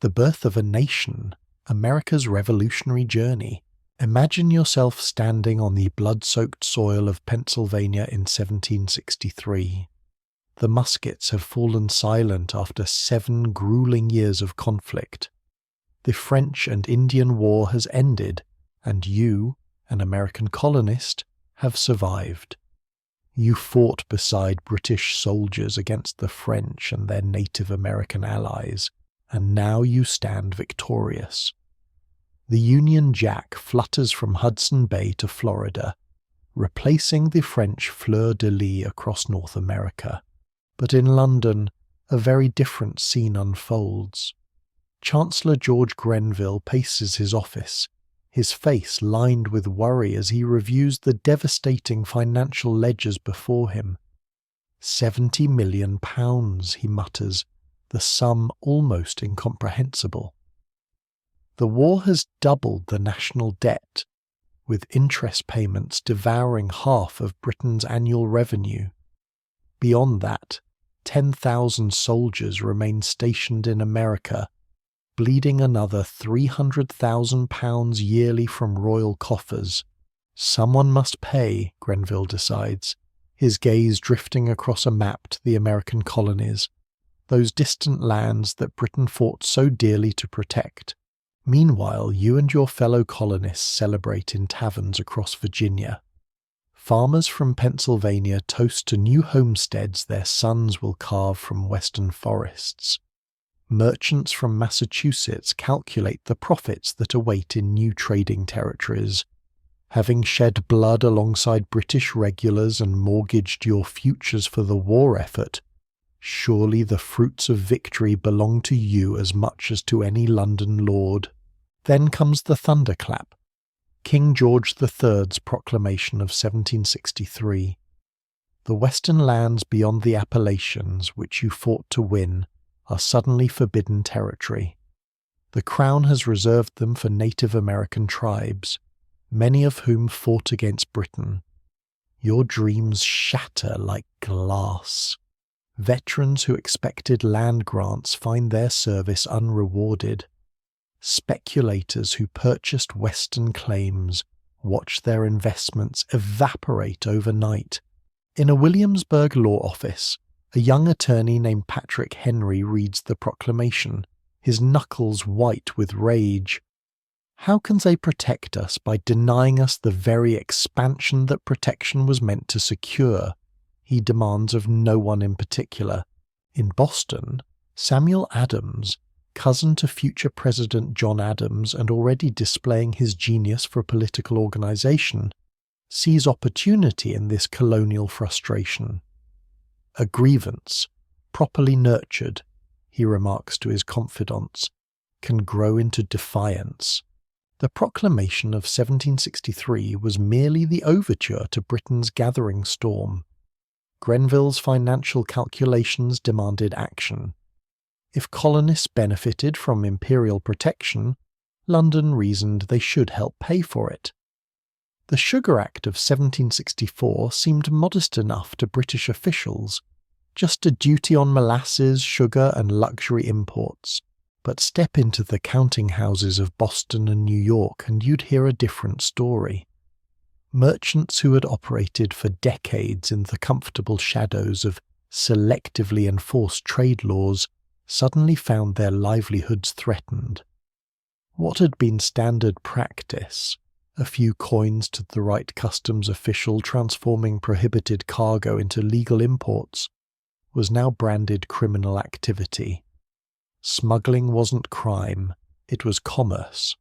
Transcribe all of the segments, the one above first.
The birth of a nation, America's revolutionary journey. Imagine yourself standing on the blood-soaked soil of Pennsylvania in 1763. The muskets have fallen silent after 7 grueling years of conflict. The French and Indian War has ended, and you, an American colonist, have survived. You fought beside British soldiers against the French and their Native American allies, and now you stand victorious. The Union Jack flutters from Hudson Bay to Florida, replacing the French fleur-de-lis across North America. But in London, a very different scene unfolds. Chancellor George Grenville paces his office, his face lined with worry as he reviews the devastating financial ledgers before him. £70 million, he mutters, the sum almost incomprehensible. The war has doubled the national debt, with interest payments devouring half of Britain's annual revenue. Beyond that, 10,000 soldiers remain stationed in America, bleeding another £300,000 yearly from royal coffers. Someone must pay, Grenville decides, his gaze drifting across a map to the American colonies, those distant lands that Britain fought so dearly to protect. Meanwhile, you and your fellow colonists celebrate in taverns across Virginia. Farmers from Pennsylvania toast to new homesteads their sons will carve from western forests. Merchants from Massachusetts calculate the profits that await in new trading territories. Having shed blood alongside British regulars and mortgaged your futures for the war effort, surely the fruits of victory belong to you as much as to any London lord. Then comes the thunderclap, King George III's proclamation of 1763. The western lands beyond the Appalachians, which you fought to win, are suddenly forbidden territory. The Crown has reserved them for Native American tribes, many of whom fought against Britain. Your dreams shatter like glass. Veterans who expected land grants find their service unrewarded. Speculators who purchased Western claims watch their investments evaporate overnight. In a Williamsburg law office, a young attorney named Patrick Henry reads the proclamation, his knuckles white with rage. How can they protect us by denying us the very expansion that protection was meant to secure? He demands of no one in particular. In Boston, Samuel Adams, cousin to future President John Adams and already displaying his genius for political organization, sees opportunity in this colonial frustration. A grievance, properly nurtured, he remarks to his confidants, can grow into defiance. The proclamation of 1763 was merely the overture to Britain's gathering storm. Grenville's financial calculations demanded action. If colonists benefited from imperial protection, London reasoned they should help pay for it. The Sugar Act of 1764 seemed modest enough to British officials, just a duty on molasses, sugar and luxury imports. But step into the counting houses of Boston and New York and you'd hear a different story. Merchants who had operated for decades in the comfortable shadows of selectively enforced trade laws suddenly found their livelihoods threatened. What had been standard practice, a few coins to the right customs official transforming prohibited cargo into legal imports, was now branded criminal activity. Smuggling wasn't crime, it was commerce.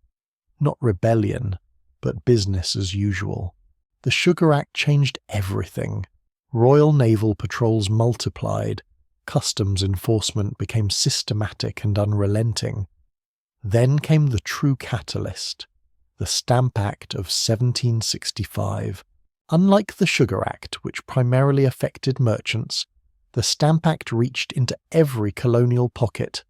Not rebellion, but business as usual. The Sugar Act changed everything. Royal Naval patrols multiplied, customs enforcement became systematic and unrelenting. Then came the true catalyst, the Stamp Act of 1765. Unlike the Sugar Act, which primarily affected merchants, the Stamp Act reached into every colonial pocket.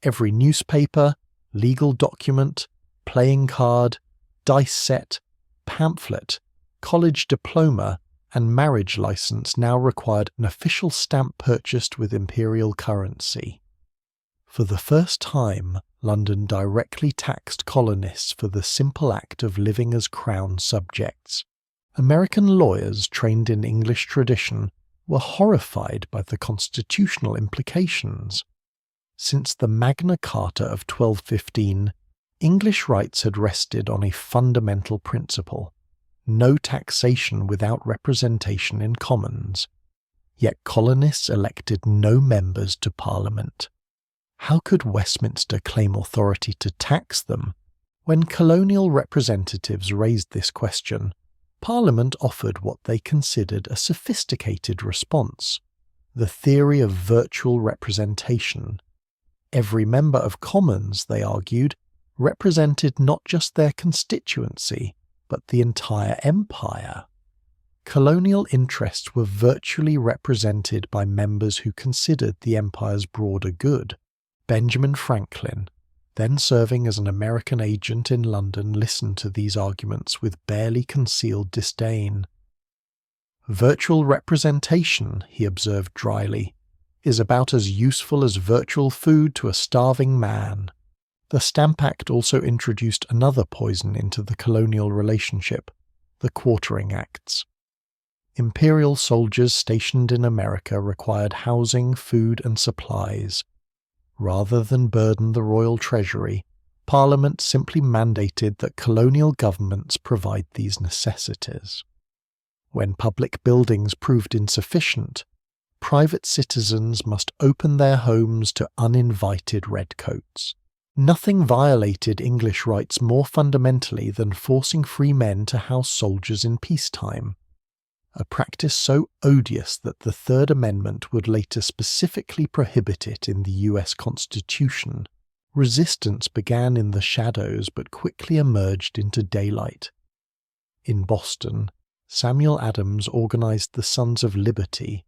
Every newspaper, legal document, playing card, dice set, pamphlet, college diploma, and marriage license now required an official stamp purchased with imperial currency. For the first time, London directly taxed colonists for the simple act of living as Crown subjects. American lawyers trained in English tradition were horrified by the constitutional implications. Since the Magna Carta of 1215, English rights had rested on a fundamental principle: no taxation without representation in Commons. Yet colonists elected no members to Parliament. How could Westminster claim authority to tax them? When colonial representatives raised this question, Parliament offered what they considered a sophisticated response: the theory of virtual representation. Every member of Commons, they argued, represented not just their constituency, but the entire empire. Colonial interests were virtually represented by members who considered the empire's broader good. Benjamin Franklin, then serving as an American agent in London, listened to these arguments with barely concealed disdain. "Virtual representation," he observed dryly, "is about as useful as virtual food to a starving man." The Stamp Act also introduced another poison into the colonial relationship: the Quartering Acts. Imperial soldiers stationed in America required housing, food, and supplies. Rather than burden the royal treasury, Parliament simply mandated that colonial governments provide these necessities. When public buildings proved insufficient, private citizens must open their homes to uninvited redcoats. Nothing violated English rights more fundamentally than forcing free men to house soldiers in peacetime, a practice so odious that the Third Amendment would later specifically prohibit it in the US Constitution. Resistance began in the shadows but quickly emerged into daylight. In Boston, Samuel Adams organized the Sons of Liberty,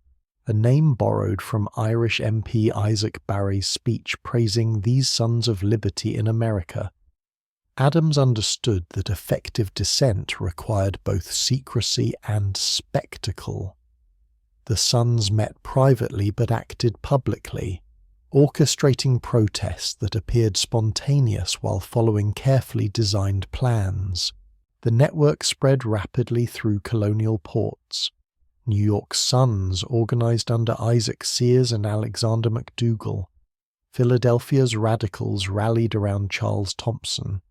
a name borrowed from Irish MP Isaac Barry's speech praising these Sons of Liberty in America. Adams understood that effective dissent required both secrecy and spectacle. The Sons met privately but acted publicly, orchestrating protests that appeared spontaneous while following carefully designed plans. The network spread rapidly through colonial ports. New York's Sons organized under Isaac Sears and Alexander McDougall. Philadelphia's radicals rallied around Charles Thompson.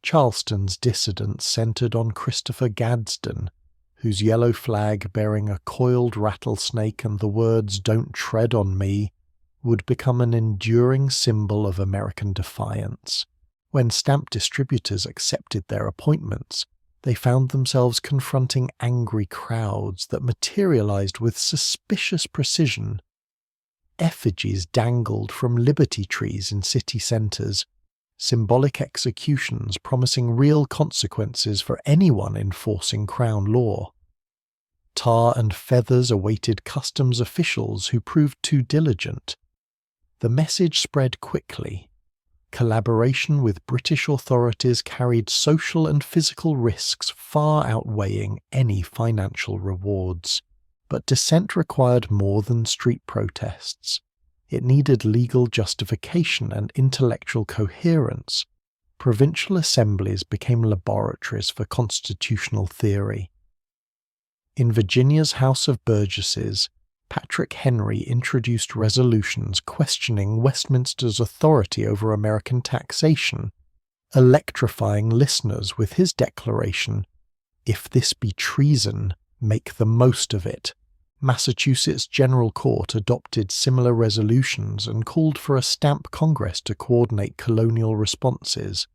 Charleston's dissidents centered on Christopher Gadsden, whose yellow flag bearing a coiled rattlesnake and the words "Don't tread on me" would become an enduring symbol of American defiance. When stamp distributors accepted their appointments, they found themselves confronting angry crowds that materialized with suspicious precision. Effigies dangled from liberty trees in city centers, symbolic executions promising real consequences for anyone enforcing Crown law. Tar and feathers awaited customs officials who proved too diligent. The message spread quickly. Collaboration with British authorities carried social and physical risks far outweighing any financial rewards. But dissent required more than street protests. It needed legal justification and intellectual coherence. Provincial assemblies became laboratories for constitutional theory. In Virginia's House of Burgesses, Patrick Henry introduced resolutions questioning Westminster's authority over American taxation, electrifying listeners with his declaration, "If this be treason, make the most of it." Massachusetts General Court adopted similar resolutions and called for a stamp Congress to coordinate colonial responses.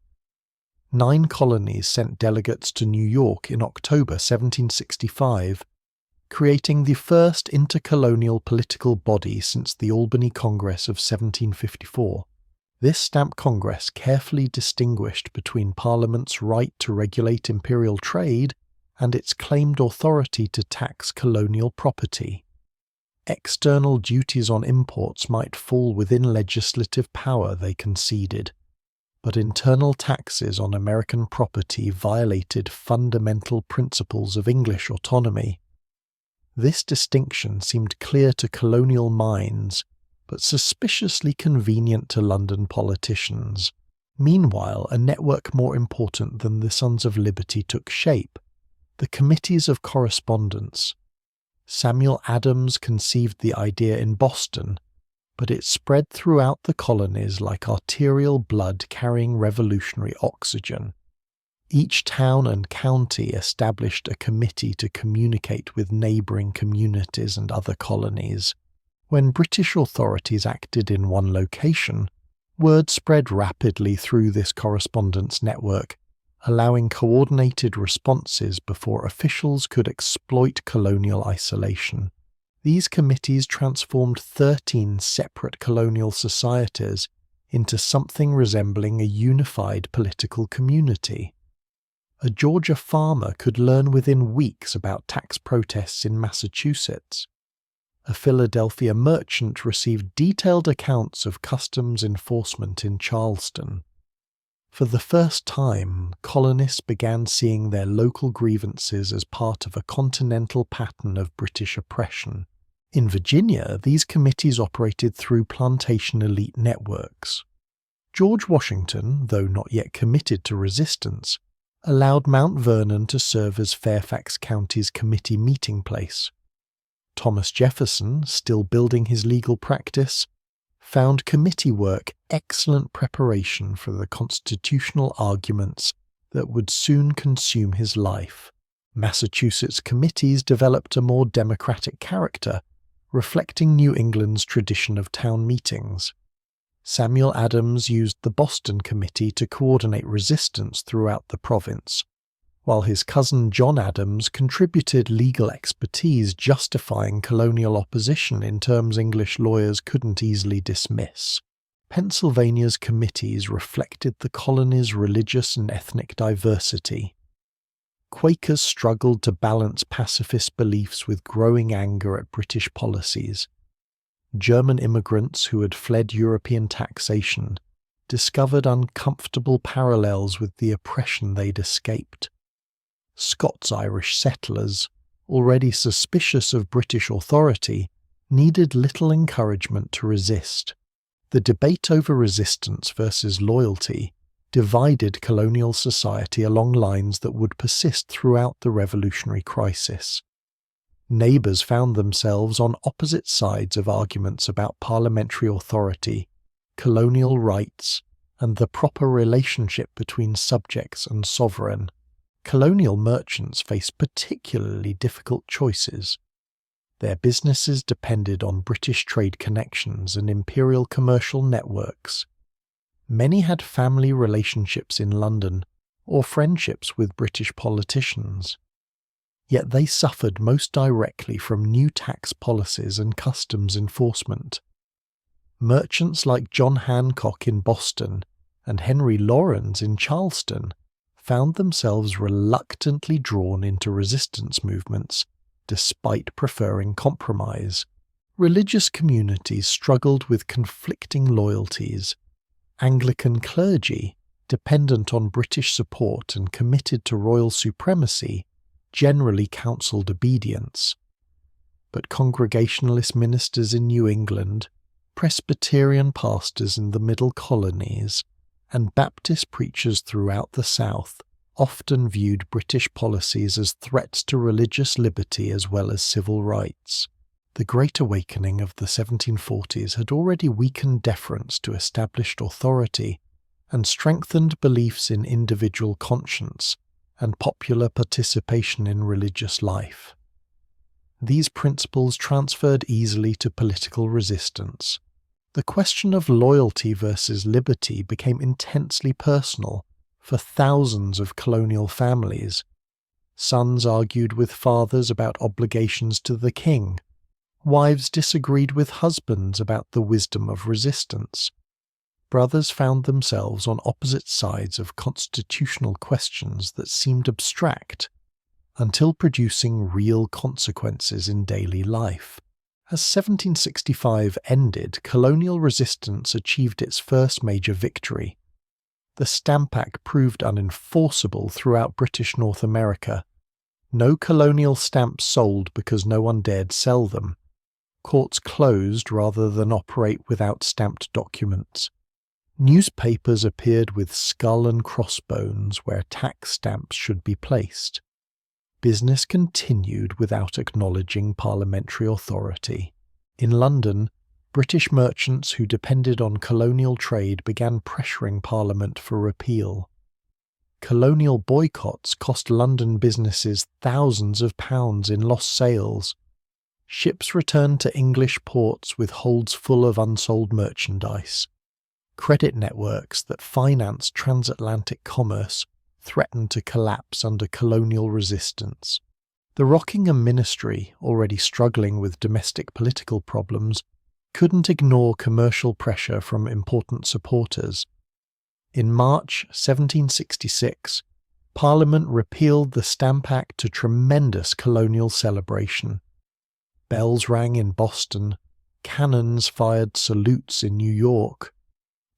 9 colonies sent delegates to New York in October 1765, creating the first intercolonial political body since the Albany Congress of 1754. This stamp Congress carefully distinguished between Parliament's right to regulate imperial trade and its claimed authority to tax colonial property. External duties on imports might fall within legislative power, they conceded, but internal taxes on American property violated fundamental principles of English autonomy. This distinction seemed clear to colonial minds, but suspiciously convenient to London politicians. Meanwhile, a network more important than the Sons of Liberty took shape: the Committees of Correspondence. Samuel Adams conceived the idea in Boston, but it spread throughout the colonies like arterial blood carrying revolutionary oxygen. Each town and county established a committee to communicate with neighbouring communities and other colonies. When British authorities acted in one location, word spread rapidly through this correspondence network, allowing coordinated responses before officials could exploit colonial isolation. These committees transformed 13 separate colonial societies into something resembling a unified political community. A Georgia farmer could learn within weeks about tax protests in Massachusetts. A Philadelphia merchant received detailed accounts of customs enforcement in Charleston. For the first time, colonists began seeing their local grievances as part of a continental pattern of British oppression. In Virginia, these committees operated through plantation elite networks. George Washington, though not yet committed to resistance, allowed Mount Vernon to serve as Fairfax County's committee meeting place. Thomas Jefferson, still building his legal practice, found committee work excellent preparation for the constitutional arguments that would soon consume his life. Massachusetts committees developed a more democratic character, reflecting New England's tradition of town meetings. Samuel Adams used the Boston Committee to coordinate resistance throughout the province, while his cousin John Adams contributed legal expertise justifying colonial opposition in terms English lawyers couldn't easily dismiss. Pennsylvania's committees reflected the colony's religious and ethnic diversity. Quakers struggled to balance pacifist beliefs with growing anger at British policies. German immigrants who had fled European taxation discovered uncomfortable parallels with the oppression they'd escaped. Scots-Irish settlers, already suspicious of British authority, needed little encouragement to resist. The debate over resistance versus loyalty divided colonial society along lines that would persist throughout the Revolutionary crisis. Neighbours found themselves on opposite sides of arguments about parliamentary authority, colonial rights, and the proper relationship between subjects and sovereign. Colonial merchants faced particularly difficult choices. Their businesses depended on British trade connections and imperial commercial networks. Many had family relationships in London or friendships with British politicians. Yet they suffered most directly from new tax policies and customs enforcement. Merchants like John Hancock in Boston and Henry Laurens in Charleston found themselves reluctantly drawn into resistance movements despite preferring compromise. Religious communities struggled with conflicting loyalties. Anglican clergy, dependent on British support and committed to royal supremacy, generally counselled obedience. But Congregationalist ministers in New England, Presbyterian pastors in the Middle Colonies, and Baptist preachers throughout the South often viewed British policies as threats to religious liberty as well as civil rights. The Great Awakening of the 1740s had already weakened deference to established authority and strengthened beliefs in individual conscience and popular participation in religious life. These principles transferred easily to political resistance. The question of loyalty versus liberty became intensely personal for thousands of colonial families. Sons argued with fathers about obligations to the king. Wives disagreed with husbands about the wisdom of resistance. Brothers found themselves on opposite sides of constitutional questions that seemed abstract, until producing real consequences in daily life. As 1765 ended, colonial resistance achieved its first major victory. The Stamp Act proved unenforceable throughout British North America. No colonial stamps sold because no one dared sell them. courts closed rather than operate without stamped documents. Newspapers appeared with skull and crossbones where tax stamps should be placed. Business continued without acknowledging parliamentary authority. In London, British merchants who depended on colonial trade began pressuring Parliament for repeal. Colonial boycotts cost London businesses thousands of pounds in lost sales. Ships returned to English ports with holds full of unsold merchandise. Credit networks that financed transatlantic commerce threatened to collapse under colonial resistance. The Rockingham Ministry, already struggling with domestic political problems, couldn't ignore commercial pressure from important supporters. In March 1766, Parliament repealed the Stamp Act to tremendous colonial celebration. Bells rang in Boston, cannons fired salutes in New York.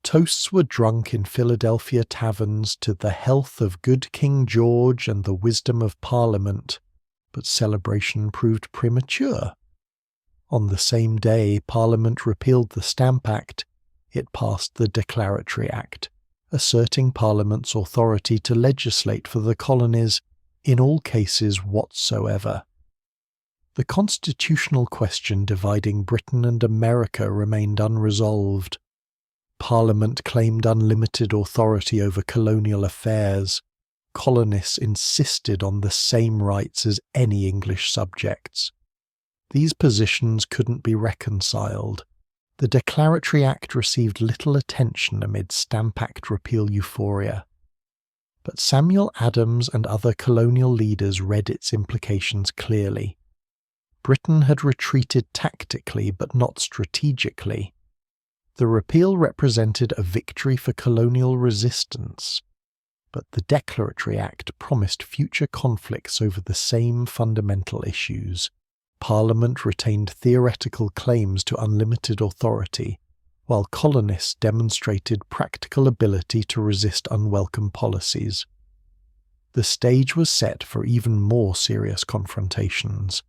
Toasts were drunk in Philadelphia taverns to the health of good King George and the wisdom of Parliament, but celebration proved premature. On the same day Parliament repealed the Stamp Act, it passed the Declaratory Act, asserting Parliament's authority to legislate for the colonies in all cases whatsoever. The constitutional question dividing Britain and America remained unresolved. Parliament claimed unlimited authority over colonial affairs. Colonists insisted on the same rights as any English subjects. These positions couldn't be reconciled. The Declaratory Act received little attention amid Stamp Act repeal euphoria. But Samuel Adams and other colonial leaders read its implications clearly. Britain had retreated tactically but not strategically. The repeal represented a victory for colonial resistance, but the Declaratory Act promised future conflicts over the same fundamental issues. Parliament retained theoretical claims to unlimited authority, while colonists demonstrated practical ability to resist unwelcome policies. The stage was set for even more serious confrontations.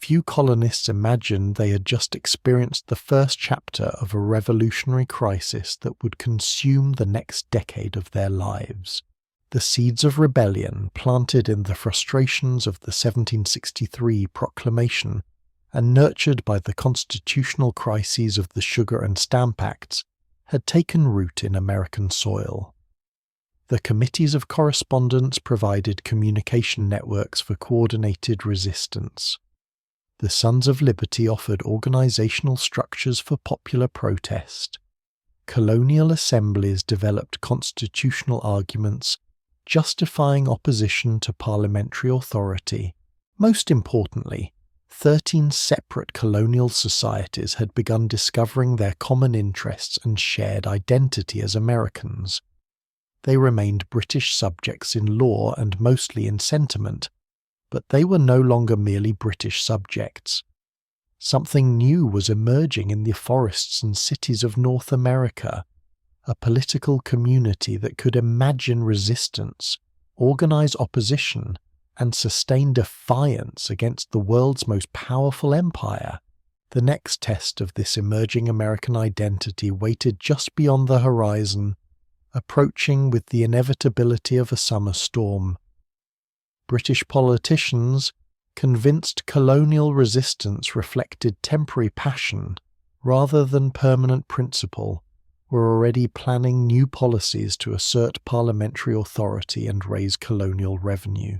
Few colonists imagined they had just experienced the first chapter of a revolutionary crisis that would consume the next decade of their lives. The seeds of rebellion planted in the frustrations of the 1763 proclamation and nurtured by the constitutional crises of the Sugar and Stamp Acts had taken root in American soil. The committees of correspondence provided communication networks for coordinated resistance. The Sons of Liberty offered organizational structures for popular protest. Colonial assemblies developed constitutional arguments justifying opposition to parliamentary authority. Most importantly, 13 separate colonial societies had begun discovering their common interests and shared identity as Americans. They remained British subjects in law and mostly in sentiment, but they were no longer merely British subjects. Something new was emerging in the forests and cities of North America, a political community that could imagine resistance, organize opposition, and sustain defiance against the world's most powerful empire. The next test of this emerging American identity waited just beyond the horizon, approaching with the inevitability of a summer storm. British politicians, convinced colonial resistance reflected temporary passion rather than permanent principle, were already planning new policies to assert parliamentary authority and raise colonial revenue.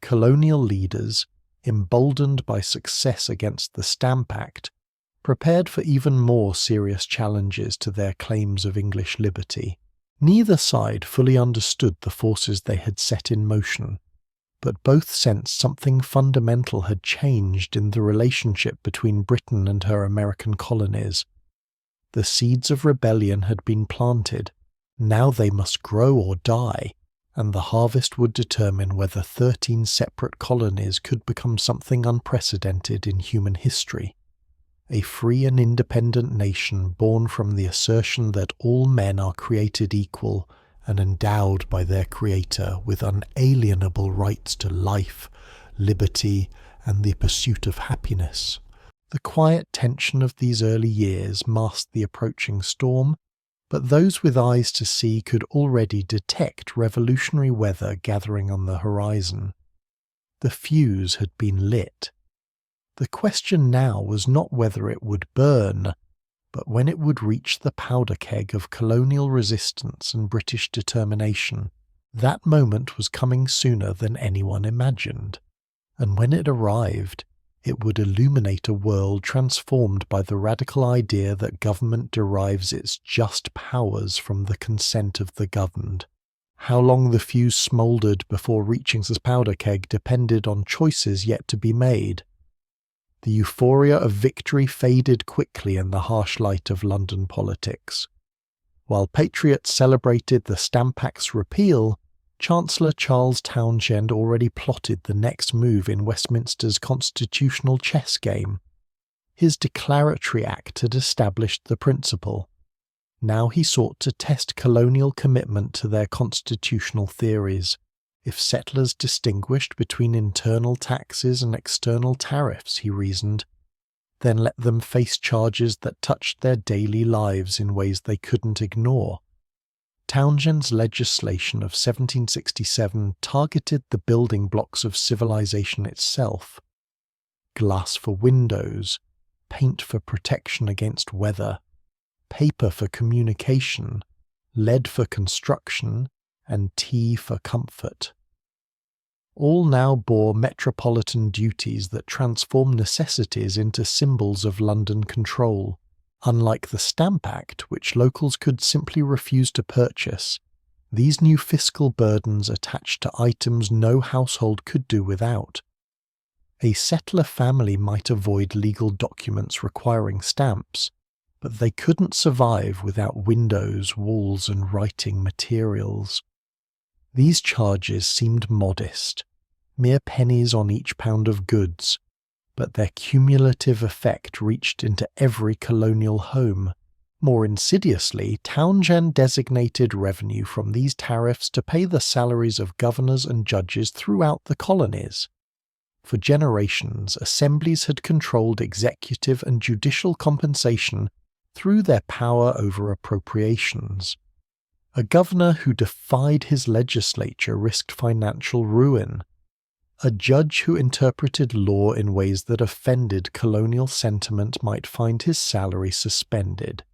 Colonial leaders, emboldened by success against the Stamp Act, prepared for even more serious challenges to their claims of English liberty. Neither side fully understood the forces they had set in motion, but both sensed something fundamental had changed in the relationship between Britain and her American colonies. The seeds of rebellion had been planted. Now they must grow or die, and the harvest would determine whether 13 separate colonies could become something unprecedented in human history. A free and independent nation born from the assertion that all men are created equal and endowed by their Creator with unalienable rights to life, liberty, and the pursuit of happiness. The quiet tension of these early years masked the approaching storm, but those with eyes to see could already detect revolutionary weather gathering on the horizon. The fuse had been lit. The question now was not whether it would burn, but when it would reach the powder keg of colonial resistance and British determination. That moment was coming sooner than anyone imagined, and when it arrived, it would illuminate a world transformed by the radical idea that government derives its just powers from the consent of the governed. How long the fuse smouldered before reaching the powder keg depended on choices yet to be made. The euphoria of victory faded quickly in the harsh light of London politics. While patriots celebrated the Stamp Act's repeal, Chancellor Charles Townshend already plotted the next move in Westminster's constitutional chess game. His Declaratory Act had established the principle. Now he sought to test colonial commitment to their constitutional theories. If settlers distinguished between internal taxes and external tariffs, he reasoned, then let them face charges that touched their daily lives in ways they couldn't ignore. Townshend's legislation of 1767 targeted the building blocks of civilization itself: glass for windows, paint for protection against weather, paper for communication, lead for construction, and tea for comfort. All now bore metropolitan duties that transform necessities into symbols of London control. Unlike the Stamp Act, which locals could simply refuse to purchase, these new fiscal burdens attached to items no household could do without. A settler family might avoid legal documents requiring stamps, but they couldn't survive without windows, walls, and writing materials. These charges seemed modest, mere pennies on each pound of goods, but their cumulative effect reached into every colonial home. More insidiously, Townshend designated revenue from these tariffs to pay the salaries of governors and judges throughout the colonies. For generations, assemblies had controlled executive and judicial compensation through their power over appropriations. A governor who defied his legislature risked financial ruin. A judge who interpreted law in ways that offended colonial sentiment might find his salary suspended.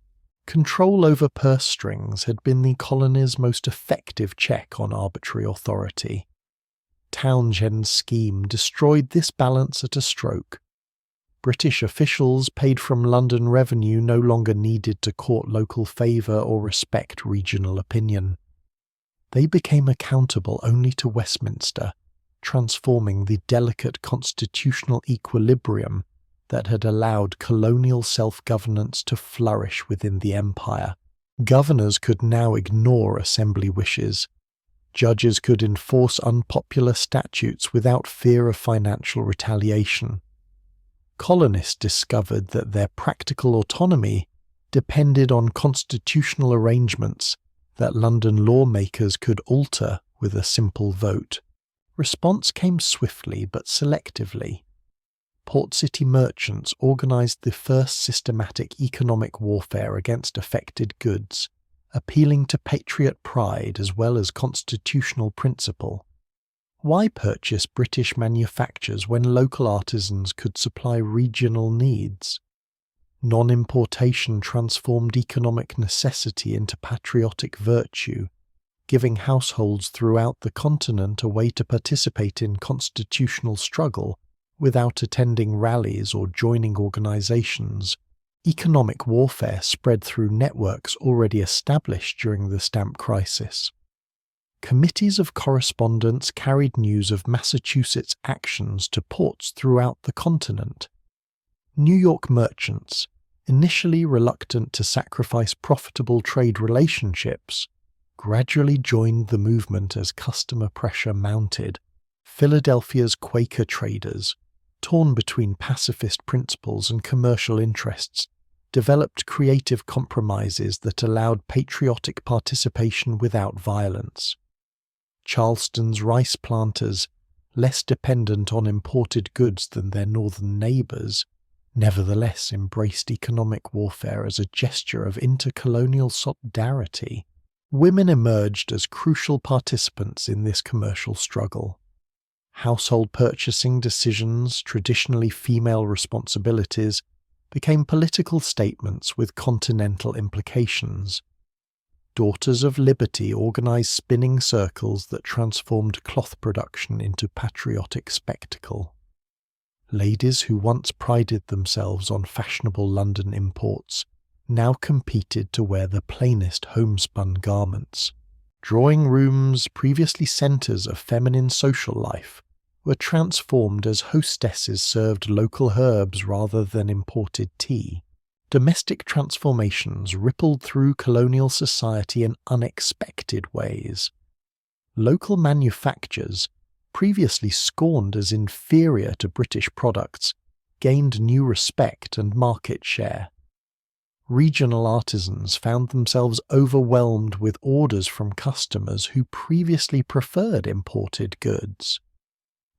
Control over purse strings had been the colony's most effective check on arbitrary authority. Townshend's scheme destroyed this balance at a stroke. British officials paid from London revenue no longer needed to court local favour or respect regional opinion. They became accountable only to Westminster, transforming the delicate constitutional equilibrium that had allowed colonial self-governance to flourish within the empire. Governors could now ignore assembly wishes. Judges could enforce unpopular statutes without fear of financial retaliation. Colonists discovered that their practical autonomy depended on constitutional arrangements that London lawmakers could alter with a simple vote. Response came swiftly but selectively. Port City merchants organised the first systematic economic warfare against affected goods, appealing to patriot pride as well as constitutional principle. Why purchase British manufactures when local artisans could supply regional needs? Non-importation transformed economic necessity into patriotic virtue, giving households throughout the continent a way to participate in constitutional struggle without attending rallies or joining organisations. Economic warfare spread through networks already established during the stamp crisis. Committees of correspondence carried news of Massachusetts' actions to ports throughout the continent. New York merchants, initially reluctant to sacrifice profitable trade relationships, gradually joined the movement as customer pressure mounted. Philadelphia's Quaker traders, torn between pacifist principles and commercial interests, developed creative compromises that allowed patriotic participation without violence. Charleston's rice planters, less dependent on imported goods than their northern neighbours, nevertheless embraced economic warfare as a gesture of intercolonial solidarity. Women emerged as crucial participants in this commercial struggle. Household purchasing decisions, traditionally female responsibilities, became political statements with continental implications. Daughters of Liberty organized spinning circles that transformed cloth production into patriotic spectacle. Ladies who once prided themselves on fashionable London imports now competed to wear the plainest homespun garments. Drawing rooms, previously centres of feminine social life, were transformed as hostesses served local herbs rather than imported tea. Domestic transformations rippled through colonial society in unexpected ways. Local manufactures, previously scorned as inferior to British products, gained new respect and market share. Regional artisans found themselves overwhelmed with orders from customers who previously preferred imported goods.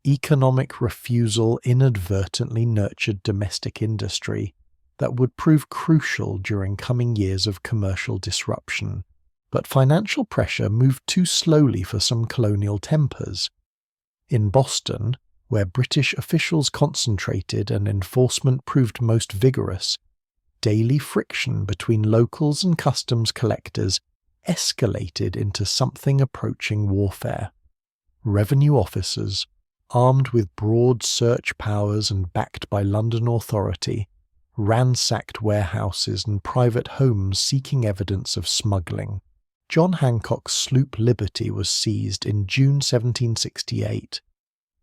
Economic refusal inadvertently nurtured domestic industry that would prove crucial during coming years of commercial disruption, but financial pressure moved too slowly for some colonial tempers. In Boston, where British officials concentrated and enforcement proved most vigorous, daily friction between locals and customs collectors escalated into something approaching warfare. Revenue officers, armed with broad search powers and backed by London authority, ransacked warehouses and private homes seeking evidence of smuggling. John Hancock's sloop Liberty was seized in June 1768,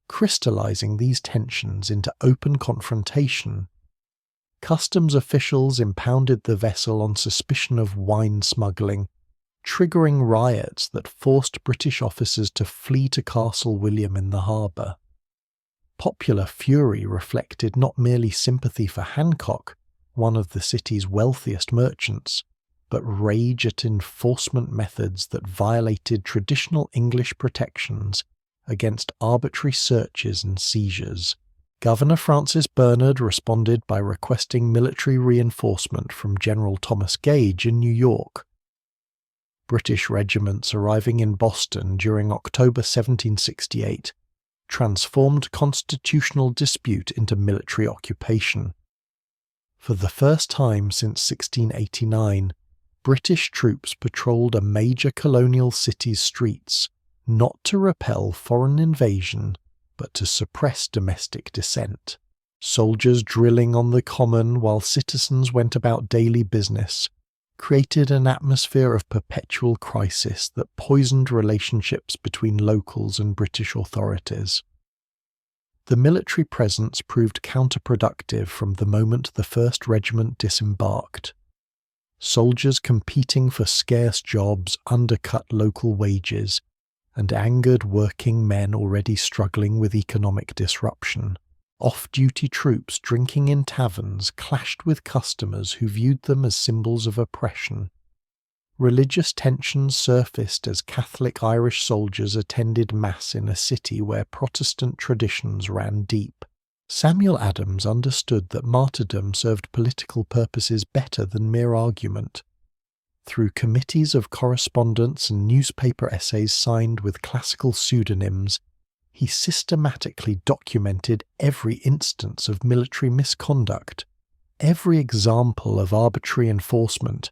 crystallizing these tensions into open confrontation. Customs officials impounded the vessel on suspicion of wine smuggling, triggering riots that forced British officers to flee to Castle William in the harbour. Popular fury reflected not merely sympathy for Hancock, one of the city's wealthiest merchants, but rage at enforcement methods that violated traditional English protections against arbitrary searches and seizures. Governor Francis Bernard responded by requesting military reinforcement from General Thomas Gage in New York. British regiments arriving in Boston during October 1768 transformed constitutional dispute into military occupation. For the first time since 1689, British troops patrolled a major colonial city's streets, not to repel foreign invasion, but to suppress domestic dissent. Soldiers drilling on the common while citizens went about daily business created an atmosphere of perpetual crisis that poisoned relationships between locals and British authorities. The military presence proved counterproductive from the moment the 1st Regiment disembarked. Soldiers competing for scarce jobs undercut local wages and angered working men already struggling with economic disruption. Off-duty troops drinking in taverns clashed with customers who viewed them as symbols of oppression. Religious tensions surfaced as Catholic Irish soldiers attended Mass in a city where Protestant traditions ran deep. Samuel Adams understood that martyrdom served political purposes better than mere argument. Through committees of correspondence and newspaper essays signed with classical pseudonyms, he systematically documented every instance of military misconduct, every example of arbitrary enforcement,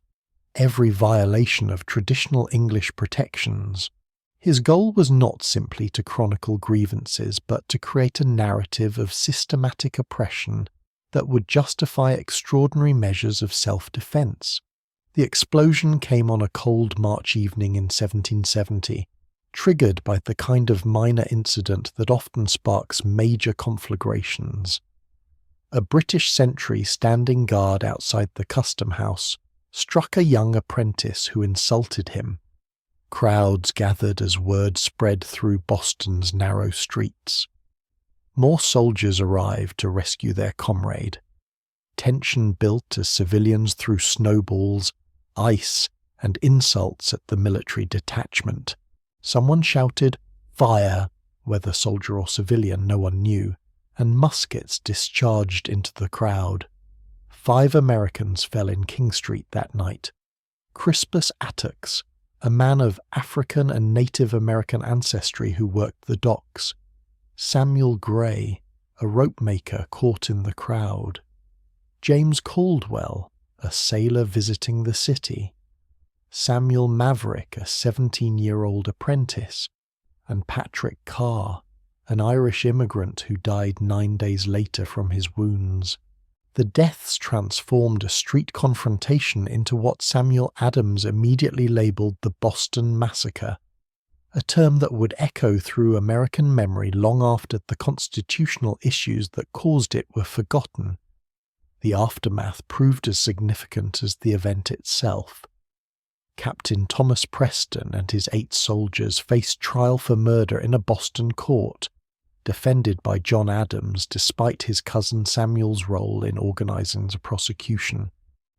every violation of traditional English protections. His goal was not simply to chronicle grievances, but to create a narrative of systematic oppression that would justify extraordinary measures of self-defense. The explosion came on a cold March evening in 1770, triggered by the kind of minor incident that often sparks major conflagrations. A British sentry standing guard outside the custom house struck a young apprentice who insulted him. Crowds gathered as word spread through Boston's narrow streets. More soldiers arrived to rescue their comrade. Tension built as civilians threw snowballs, ice, and insults at the military detachment. Someone shouted, "Fire!" whether soldier or civilian no one knew, and muskets discharged into the crowd. 5 Americans fell in King Street that night. Crispus Attucks, a man of African and Native American ancestry who worked the docks. Samuel Gray, a rope maker caught in the crowd. James Caldwell, a sailor visiting the city. Samuel Maverick, a 17-year-old apprentice. And Patrick Carr, an Irish immigrant who died 9 days later from his wounds. The deaths transformed a street confrontation into what Samuel Adams immediately labeled the Boston Massacre, a term that would echo through American memory long after the constitutional issues that caused it were forgotten. The aftermath proved as significant as the event itself. Captain Thomas Preston and his 8 soldiers faced trial for murder in a Boston court, defended by John Adams despite his cousin Samuel's role in organizing the prosecution.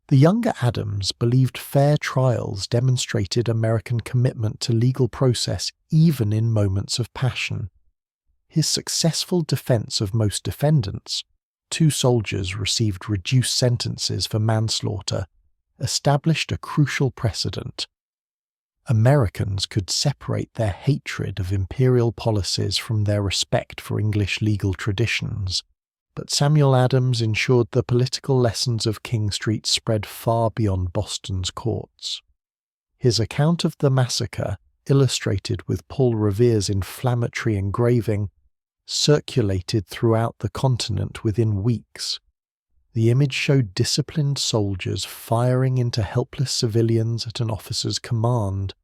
The younger Adams believed fair trials demonstrated American commitment to legal process even in moments of passion. His successful defense of most defendants, 2 soldiers received reduced sentences for manslaughter, established a crucial precedent. Americans could separate their hatred of imperial policies from their respect for English legal traditions, but Samuel Adams ensured the political lessons of King Street spread far beyond Boston's courts. His account of the massacre, illustrated with Paul Revere's inflammatory engraving, circulated throughout the continent within weeks. The image showed disciplined soldiers firing into helpless civilians at an officer's command,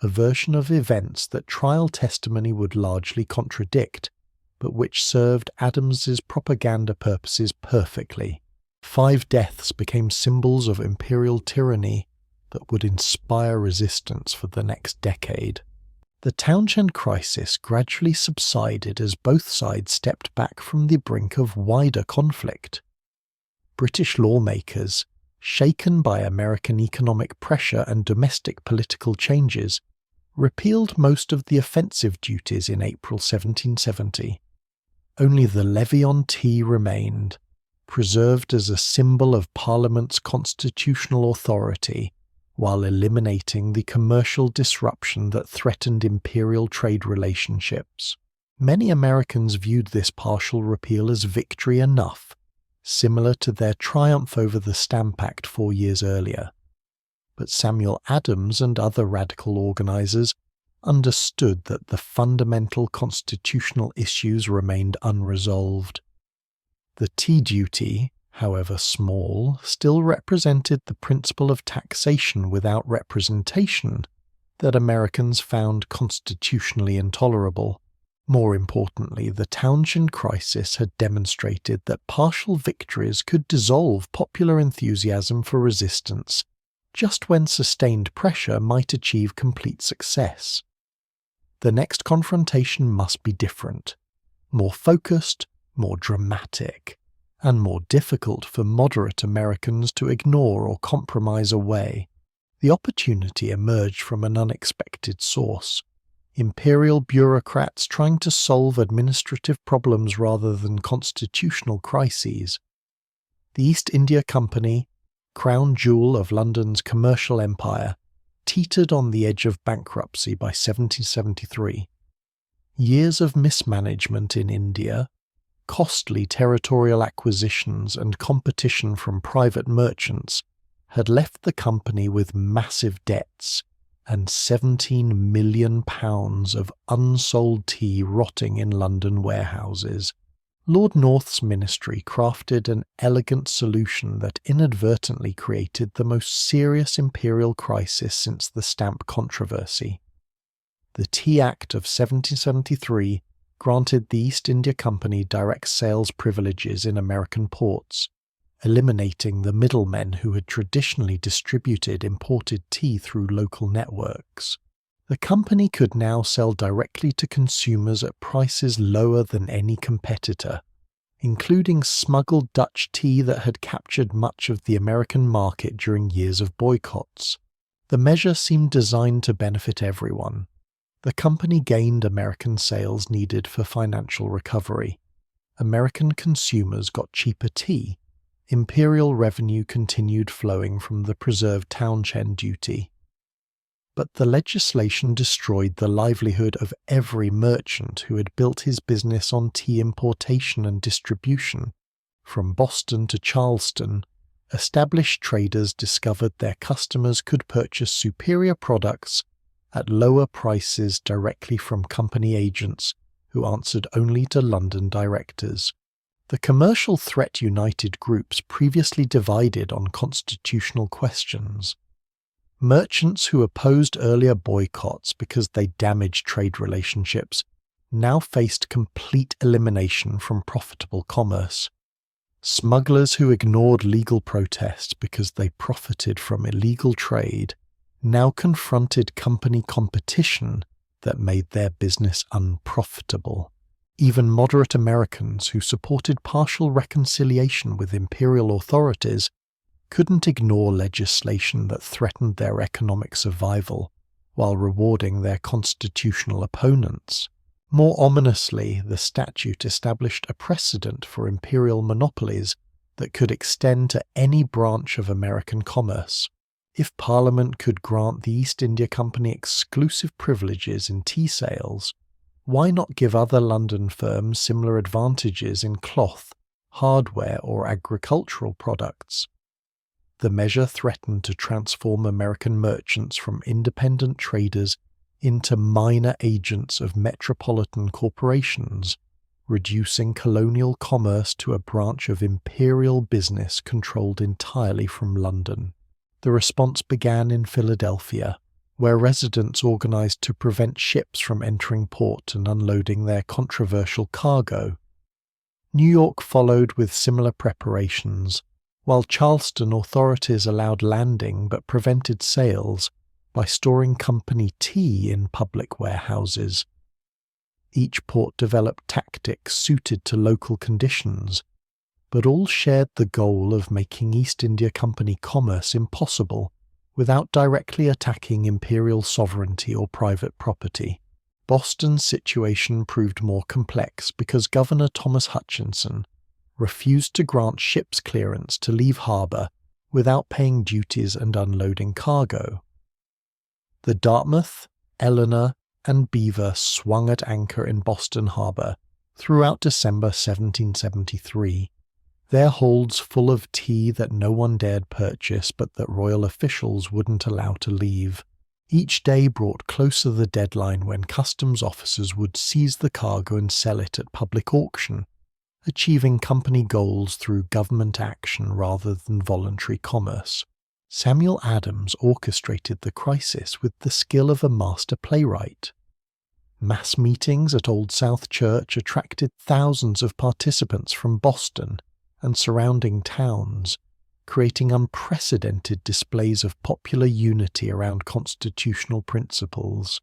a version of events that trial testimony would largely contradict, but which served Adams's propaganda purposes perfectly. 5 deaths became symbols of imperial tyranny that would inspire resistance for the next decade. The Townshend crisis gradually subsided as both sides stepped back from the brink of wider conflict. British lawmakers, shaken by American economic pressure and domestic political changes, repealed most of the offensive duties in April 1770. Only the levy on tea remained, preserved as a symbol of Parliament's constitutional authority, while eliminating the commercial disruption that threatened imperial trade relationships. Many Americans viewed this partial repeal as victory enough, similar to their triumph over the Stamp Act 4 years earlier. But Samuel Adams and other radical organizers understood that the fundamental constitutional issues remained unresolved. The tea duty, however small, still represented the principle of taxation without representation that Americans found constitutionally intolerable. More importantly, the Townshend crisis had demonstrated that partial victories could dissolve popular enthusiasm for resistance, just when sustained pressure might achieve complete success. The next confrontation must be different, more focused, more dramatic, and more difficult for moderate Americans to ignore or compromise away. The opportunity emerged from an unexpected source: imperial bureaucrats trying to solve administrative problems rather than constitutional crises. The East India Company, crown jewel of London's commercial empire, teetered on the edge of bankruptcy by 1773. Years of mismanagement in India, costly territorial acquisitions and competition from private merchants had left the company with massive debts and £17 million of unsold tea rotting in London warehouses. Lord North's ministry crafted an elegant solution that inadvertently created the most serious imperial crisis since the stamp controversy. The Tea Act of 1773 granted the East India Company direct sales privileges in American ports, eliminating the middlemen who had traditionally distributed imported tea through local networks. The company could now sell directly to consumers at prices lower than any competitor, including smuggled Dutch tea that had captured much of the American market during years of boycotts. The measure seemed designed to benefit everyone. The company gained American sales needed for financial recovery. American consumers got cheaper tea, imperial revenue continued flowing from the preserved townshend duty. But the legislation destroyed the livelihood of every merchant who had built his business on tea importation and distribution. From Boston to Charleston, established traders discovered their customers could purchase superior products at lower prices directly from company agents who answered only to London directors. The commercial threat united groups previously divided on constitutional questions. Merchants who opposed earlier boycotts because they damaged trade relationships now faced complete elimination from profitable commerce. Smugglers who ignored legal protests because they profited from illegal trade now confronted company competition that made their business unprofitable. Even moderate Americans who supported partial reconciliation with imperial authorities couldn't ignore legislation that threatened their economic survival while rewarding their constitutional opponents. More ominously, the statute established a precedent for imperial monopolies that could extend to any branch of American commerce. If Parliament could grant the East India Company exclusive privileges in tea sales, why not give other London firms similar advantages in cloth, hardware, or agricultural products? The measure threatened to transform American merchants from independent traders into minor agents of metropolitan corporations, reducing colonial commerce to a branch of imperial business controlled entirely from London. The response began in Philadelphia, where residents organized to prevent ships from entering port and unloading their controversial cargo. New York followed with similar preparations, while Charleston authorities allowed landing but prevented sales by storing company tea in public warehouses. Each port developed tactics suited to local conditions, but all shared the goal of making East India Company commerce impossible without directly attacking imperial sovereignty or private property. Boston's situation proved more complex because Governor Thomas Hutchinson refused to grant ships clearance to leave harbour without paying duties and unloading cargo. The Dartmouth, Eleanor, and Beaver swung at anchor in Boston Harbour throughout December 1773, their holds full of tea that no one dared purchase but that royal officials wouldn't allow to leave. Each day brought closer the deadline when customs officers would seize the cargo and sell it at public auction, achieving company goals through government action rather than voluntary commerce. Samuel Adams orchestrated the crisis with the skill of a master playwright. Mass meetings at Old South Church attracted thousands of participants from Boston and surrounding towns, creating unprecedented displays of popular unity around constitutional principles.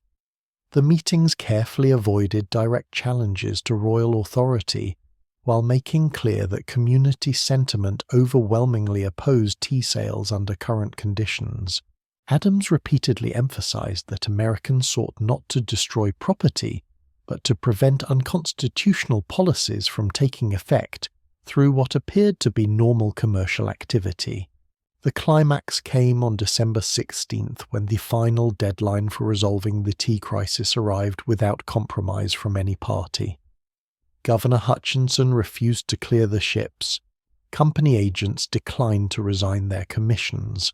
The meetings carefully avoided direct challenges to royal authority, while making clear that community sentiment overwhelmingly opposed tea sales under current conditions. Adams repeatedly emphasized that Americans sought not to destroy property, but to prevent unconstitutional policies from taking effect through what appeared to be normal commercial activity. The climax came on December 16th when the final deadline for resolving the tea crisis arrived without compromise from any party. Governor Hutchinson refused to clear the ships. Company agents declined to resign their commissions.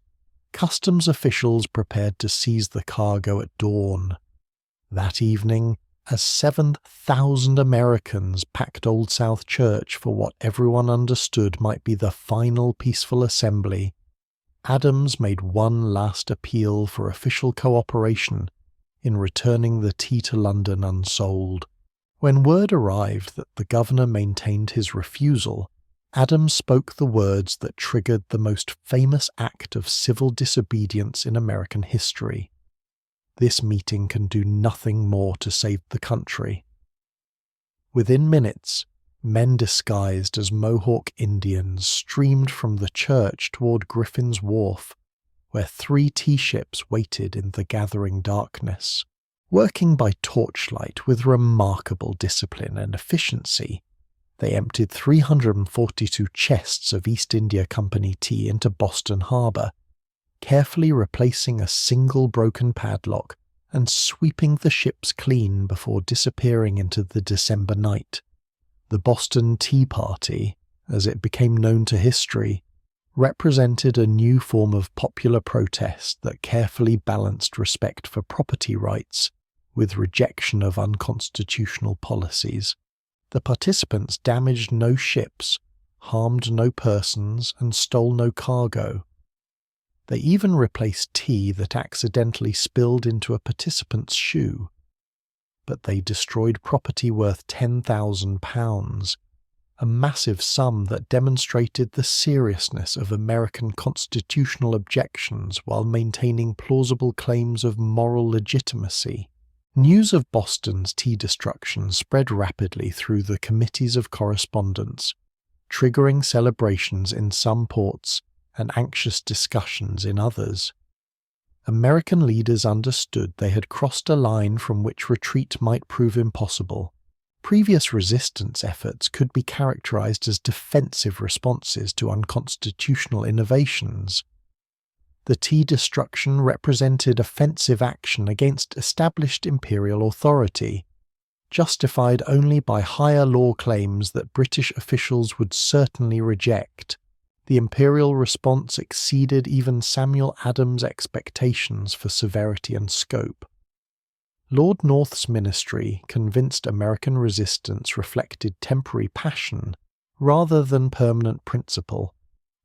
Customs officials prepared to seize the cargo at dawn. That evening, as 7,000 Americans packed Old South Church for what everyone understood might be the final peaceful assembly, Adams made one last appeal for official cooperation in returning the tea to London unsold. When word arrived that the governor maintained his refusal, Adams spoke the words that triggered the most famous act of civil disobedience in American history. This meeting can do nothing more to save the country. Within minutes, men disguised as Mohawk Indians streamed from the church toward Griffin's Wharf, where 3 tea ships waited in the gathering darkness. Working by torchlight with remarkable discipline and efficiency, they emptied 342 chests of East India Company tea into Boston Harbor, carefully replacing a single broken padlock and sweeping the ships clean before disappearing into the December night. The Boston Tea Party, as it became known to history, represented a new form of popular protest that carefully balanced respect for property rights with rejection of unconstitutional policies. The participants damaged no ships, harmed no persons, and stole no cargo. They even replaced tea that accidentally spilled into a participant's shoe. But they destroyed property worth £10,000, a massive sum that demonstrated the seriousness of American constitutional objections while maintaining plausible claims of moral legitimacy. News of Boston's tea destruction spread rapidly through the committees of correspondence, triggering celebrations in some ports and anxious discussions in others. American leaders understood they had crossed a line from which retreat might prove impossible. Previous resistance efforts could be characterized as defensive responses to unconstitutional innovations. The tea destruction represented offensive action against established imperial authority, justified only by higher law claims that British officials would certainly reject. The imperial response exceeded even Samuel Adams' expectations for severity and scope. Lord North's ministry, convinced American resistance reflected temporary passion rather than permanent principle,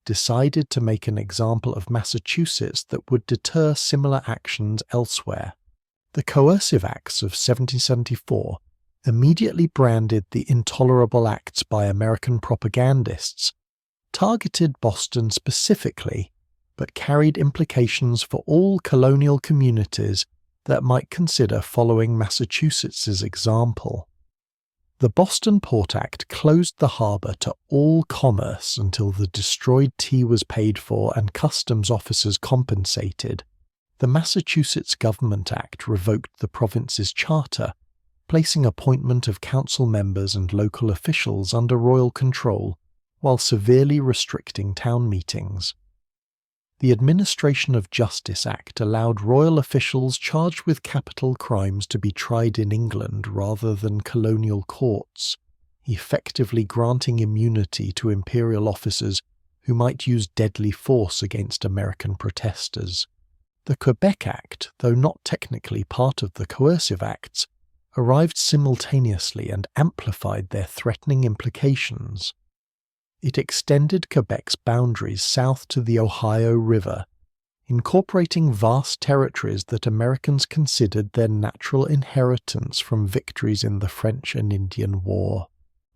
decided to make an example of Massachusetts that would deter similar actions elsewhere. The Coercive Acts of 1774 immediately branded the intolerable acts by American propagandists, targeted Boston specifically, but carried implications for all colonial communities that might consider following Massachusetts's example. The Boston Port Act closed the harbour to all commerce until the destroyed tea was paid for and customs officers compensated. The Massachusetts Government Act revoked the province's charter, placing appointment of council members and local officials under royal control, while severely restricting town meetings. The Administration of Justice Act allowed royal officials charged with capital crimes to be tried in England rather than colonial courts, effectively granting immunity to imperial officers who might use deadly force against American protesters. The Quebec Act, though not technically part of the Coercive Acts, arrived simultaneously and amplified their threatening implications. It extended Quebec's boundaries south to the Ohio River, incorporating vast territories that Americans considered their natural inheritance from victories in the French and Indian War.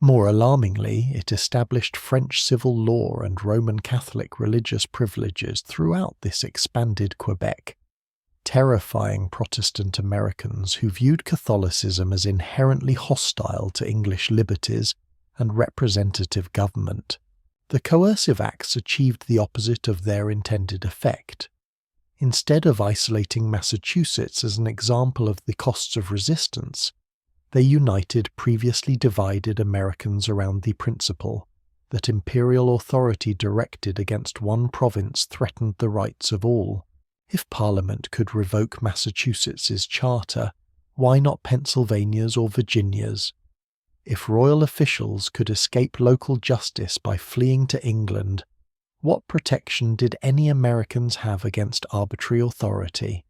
More alarmingly, it established French civil law and Roman Catholic religious privileges throughout this expanded Quebec, terrifying Protestant Americans who viewed Catholicism as inherently hostile to English liberties and representative government. The Coercive Acts achieved the opposite of their intended effect. Instead of isolating Massachusetts as an example of the costs of resistance, they united previously divided Americans around the principle that imperial authority directed against one province threatened the rights of all. If Parliament could revoke Massachusetts's charter, why not Pennsylvania's or Virginia's? If royal officials could escape local justice by fleeing to England, what protection did any Americans have against arbitrary authority?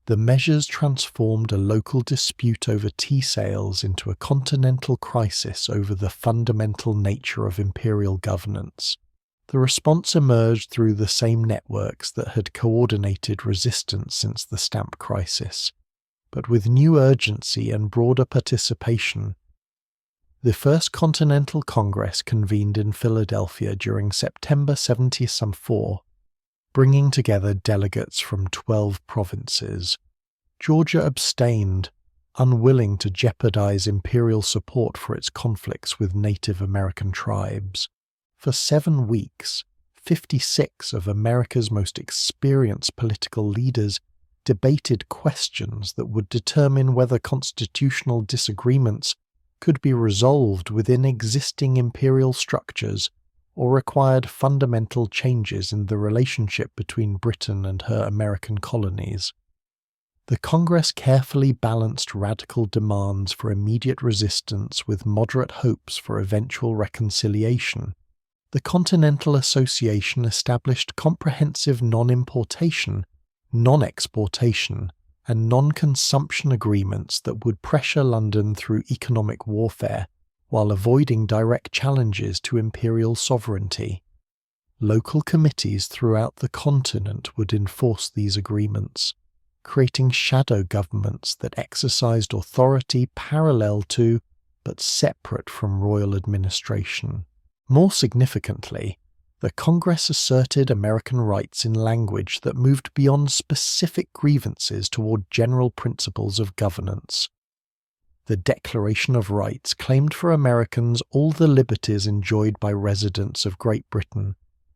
The measures transformed a local dispute over tea sales into a continental crisis over the fundamental nature of imperial governance. The response emerged through the same networks that had coordinated resistance since the stamp crisis, but with new urgency and broader participation. The First Continental Congress convened in Philadelphia during September 1774, bringing together delegates from 12 provinces. Georgia abstained, unwilling to jeopardize imperial support for its conflicts with Native American tribes. For 7 weeks, 56 of America's most experienced political leaders debated questions that would determine whether constitutional disagreements could be resolved within existing imperial structures or required fundamental changes in the relationship between Britain and her American colonies. The Congress carefully balanced radical demands for immediate resistance with moderate hopes for eventual reconciliation. The Continental Association established comprehensive non-importation, non-exportation, and non-consumption agreements that would pressure London through economic warfare while avoiding direct challenges to imperial sovereignty. Local committees throughout the continent would enforce these agreements, creating shadow governments that exercised authority parallel to, but separate from royal administration. More significantly, the Congress asserted American rights in language that moved beyond specific grievances toward general principles of governance. The Declaration of Rights claimed for Americans all the liberties enjoyed by residents of Great Britain,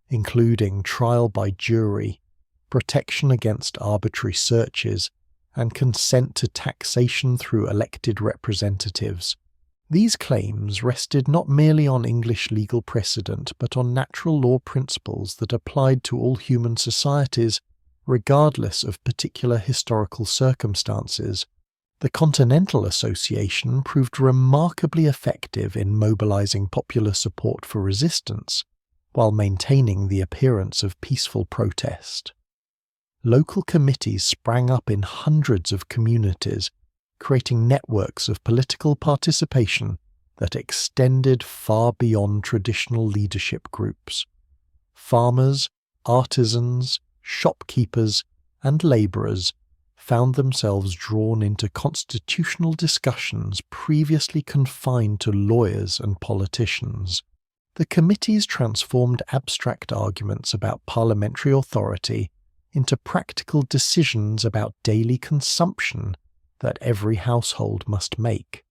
including trial by jury, protection against arbitrary searches, and consent to taxation through elected representatives. These claims rested not merely on English legal precedent but on natural law principles that applied to all human societies, regardless of particular historical circumstances. The Continental Association proved remarkably effective in mobilizing popular support for resistance, while maintaining the appearance of peaceful protest. Local committees sprang up in hundreds of communities, creating networks of political participation that extended far beyond traditional leadership groups. Farmers, artisans, shopkeepers, and labourers found themselves drawn into constitutional discussions previously confined to lawyers and politicians. The committees transformed abstract arguments about parliamentary authority into practical decisions about daily consumption that every household must make.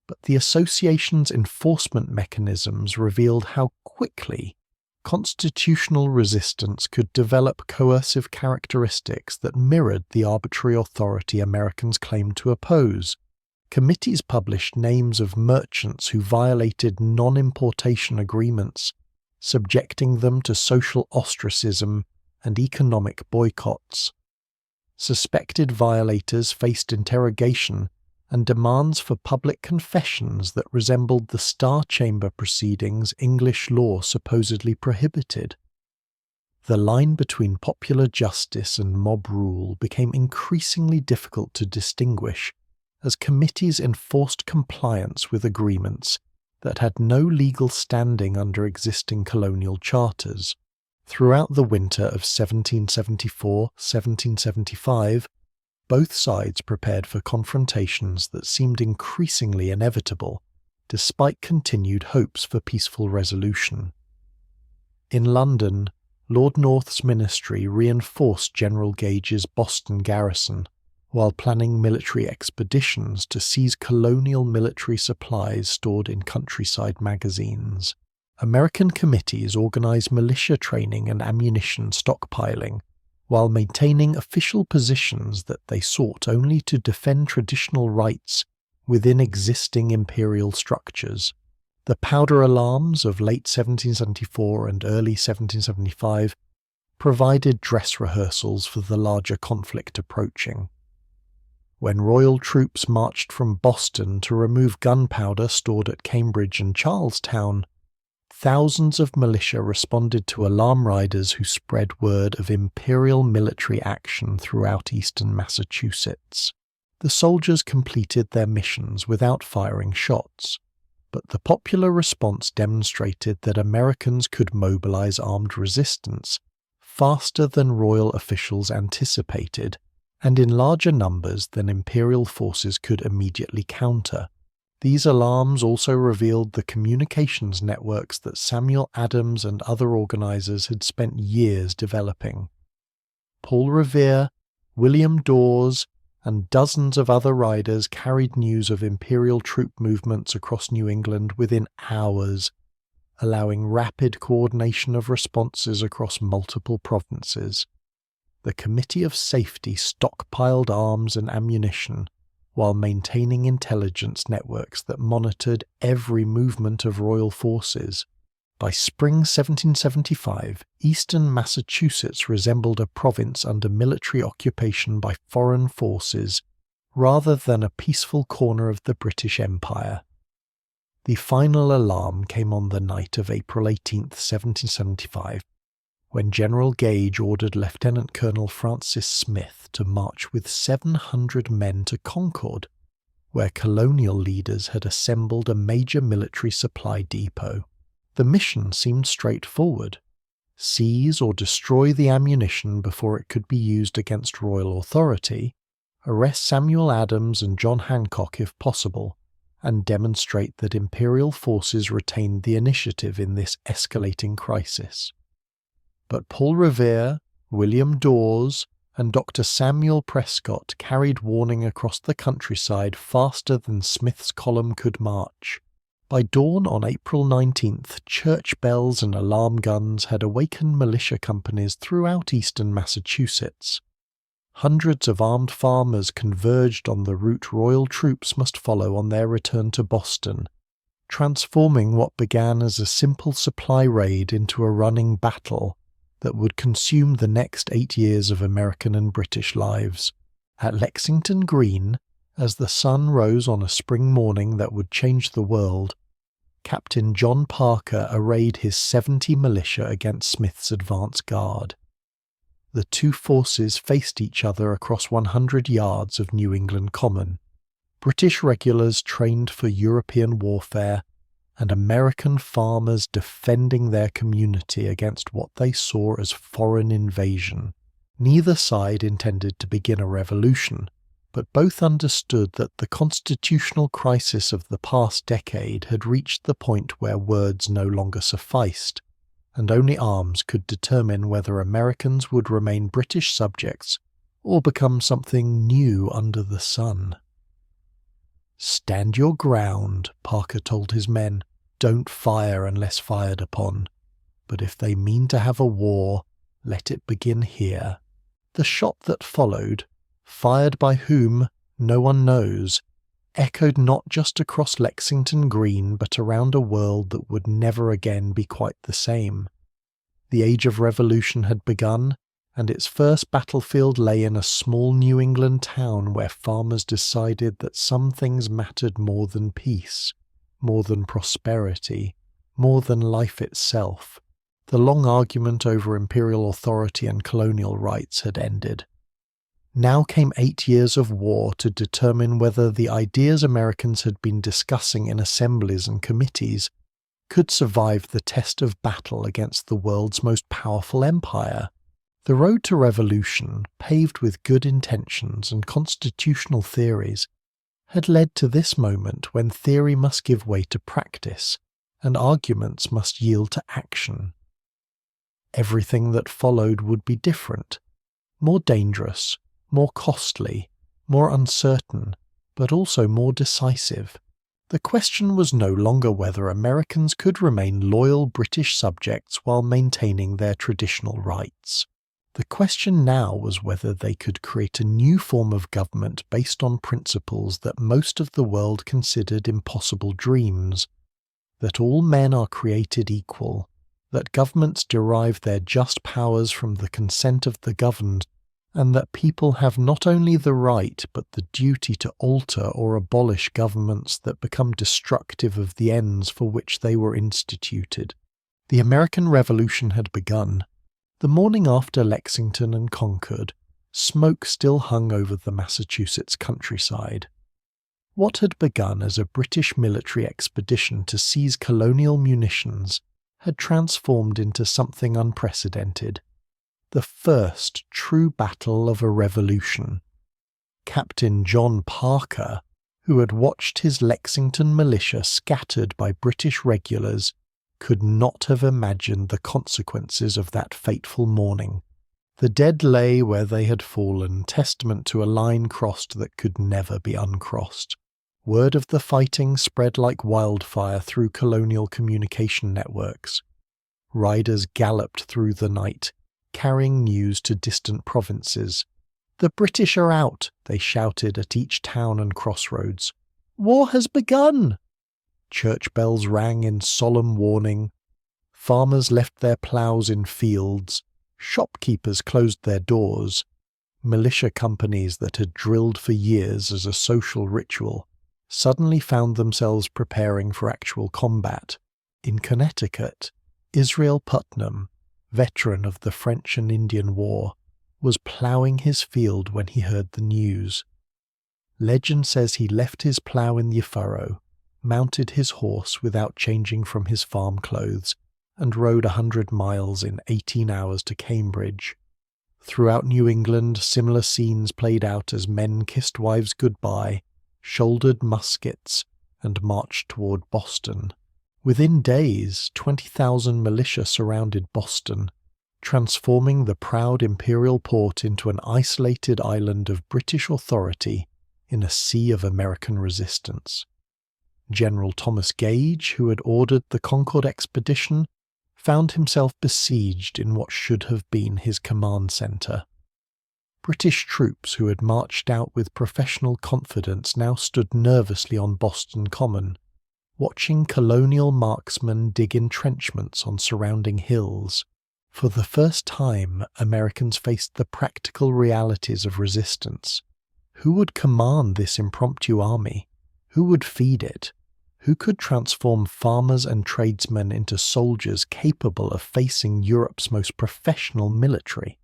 But the association's enforcement mechanisms revealed how quickly constitutional resistance could develop coercive characteristics that mirrored the arbitrary authority Americans claimed to oppose. Committees published names of merchants who violated non-importation agreements, subjecting them to social ostracism and economic boycotts. Suspected violators faced interrogation and demands for public confessions that resembled the Star Chamber proceedings English law supposedly prohibited. The line between popular justice and mob rule became increasingly difficult to distinguish as committees enforced compliance with agreements that had no legal standing under existing colonial charters. Throughout the winter of 1774-1775, both sides prepared for confrontations that seemed increasingly inevitable, despite continued hopes for peaceful resolution. In London, Lord North's ministry reinforced General Gage's Boston garrison, while planning military expeditions to seize colonial military supplies stored in countryside magazines. American committees organized militia training and ammunition stockpiling, while maintaining official positions that they sought only to defend traditional rights within existing imperial structures. The powder alarms of late 1774 and early 1775 provided dress rehearsals for the larger conflict approaching. When royal troops marched from Boston to remove gunpowder stored at Cambridge and Charlestown, thousands of militia responded to alarm riders who spread word of imperial military action throughout eastern Massachusetts. The soldiers completed their missions without firing shots, but the popular response demonstrated that Americans could mobilize armed resistance faster than royal officials anticipated, and in larger numbers than imperial forces could immediately counter. These alarms also revealed the communications networks that Samuel Adams and other organizers had spent years developing. Paul Revere, William Dawes, and dozens of other riders carried news of imperial troop movements across New England within hours, allowing rapid coordination of responses across multiple provinces. The Committee of Safety stockpiled arms and ammunition, while maintaining intelligence networks that monitored every movement of royal forces. By spring 1775, eastern Massachusetts resembled a province under military occupation by foreign forces rather than a peaceful corner of the British Empire. The final alarm came on the night of April 18, 1775, when General Gage ordered Lieutenant Colonel Francis Smith to march with 700 men to Concord, where colonial leaders had assembled a major military supply depot. The mission seemed straightforward: seize or destroy the ammunition before it could be used against royal authority, arrest Samuel Adams and John Hancock if possible, and demonstrate that imperial forces retained the initiative in this escalating crisis. But Paul Revere, William Dawes, and Dr. Samuel Prescott carried warning across the countryside faster than Smith's column could march. By dawn on April 19th, church bells and alarm guns had awakened militia companies throughout eastern Massachusetts. Hundreds of armed farmers converged on the route royal troops must follow on their return to Boston, transforming what began as a simple supply raid into a running battle that would consume the next 8 years of American and British lives. At Lexington Green, as the sun rose on a spring morning that would change the world, Captain John Parker arrayed his 70 militia against Smith's advance guard. The two forces faced each other across 100 yards of New England Common, British regulars trained for European warfare, and American farmers defending their community against what they saw as foreign invasion. Neither side intended to begin a revolution, but both understood that the constitutional crisis of the past decade had reached the point where words no longer sufficed, and only arms could determine whether Americans would remain British subjects or become something new under the sun. "Stand your ground," Parker told his men. "Don't fire unless fired upon. But if they mean to have a war, let it begin here." The shot that followed, fired by whom, no one knows, echoed not just across Lexington Green but around a world that would never again be quite the same. The Age of Revolution had begun, and its first battlefield lay in a small New England town where farmers decided that some things mattered more than peace, more than prosperity, more than life itself. The long argument over imperial authority and colonial rights had ended. Now came 8 years of war to determine whether the ideas Americans had been discussing in assemblies and committees could survive the test of battle against the world's most powerful empire. The road to revolution, paved with good intentions and constitutional theories, had led to this moment when theory must give way to practice, and arguments must yield to action. Everything that followed would be different, more dangerous, more costly, more uncertain, but also more decisive. The question was no longer whether Americans could remain loyal British subjects while maintaining their traditional rights. The question now was whether they could create a new form of government based on principles that most of the world considered impossible dreams: that all men are created equal, that governments derive their just powers from the consent of the governed, and that people have not only the right but the duty to alter or abolish governments that become destructive of the ends for which they were instituted. The American Revolution had begun. The morning after Lexington and Concord, smoke still hung over the Massachusetts countryside. What had begun as a British military expedition to seize colonial munitions had transformed into something unprecedented: the first true battle of a revolution. Captain John Parker, who had watched his Lexington militia scattered by British regulars, could not have imagined the consequences of that fateful morning. The dead lay where they had fallen, testament to a line crossed that could never be uncrossed. Word of the fighting spread like wildfire through colonial communication networks. Riders galloped through the night, carrying news to distant provinces. "The British are out," they shouted at each town and crossroads. "War has begun!" Church bells rang in solemn warning. Farmers left their ploughs in fields. Shopkeepers closed their doors. Militia companies that had drilled for years as a social ritual suddenly found themselves preparing for actual combat. In Connecticut, Israel Putnam, veteran of the French and Indian War, was ploughing his field when he heard the news. Legend says he left his plough in the furrow, mounted his horse without changing from his farm clothes, and rode 100 miles in 18 hours to Cambridge. Throughout New England, similar scenes played out as men kissed wives goodbye, shouldered muskets, and marched toward Boston. Within days, 20,000 militia surrounded Boston, transforming the proud imperial port into an isolated island of British authority in a sea of American resistance. General Thomas Gage, who had ordered the Concord expedition, found himself besieged in what should have been his command centre. British troops who had marched out with professional confidence now stood nervously on Boston Common, watching colonial marksmen dig entrenchments on surrounding hills. For the first time, Americans faced the practical realities of resistance. Who would command this impromptu army? Who would feed it? Who could transform farmers and tradesmen into soldiers capable of facing Europe's most professional military?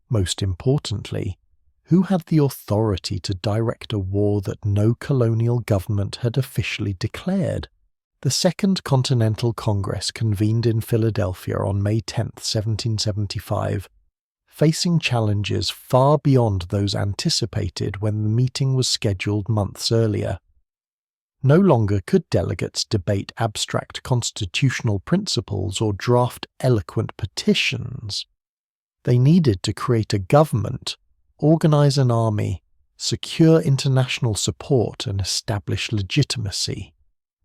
Most importantly, who had the authority to direct a war that no colonial government had officially declared? The Second Continental Congress convened in Philadelphia on May 10, 1775, facing challenges far beyond those anticipated when the meeting was scheduled months earlier. No longer could delegates debate abstract constitutional principles or draft eloquent petitions. They needed to create a government, organize an army, secure international support, and establish legitimacy,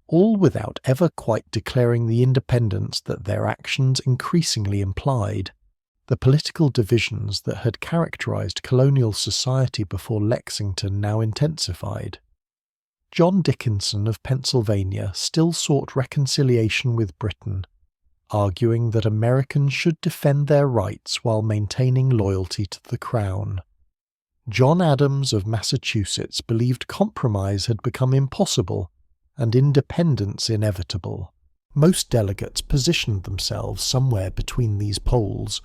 all without ever quite declaring the independence that their actions increasingly implied. The political divisions that had characterized colonial society before Lexington now intensified. John Dickinson of Pennsylvania still sought reconciliation with Britain, arguing that Americans should defend their rights while maintaining loyalty to the Crown. John Adams of Massachusetts believed compromise had become impossible and independence inevitable. Most delegates positioned themselves somewhere between these poles,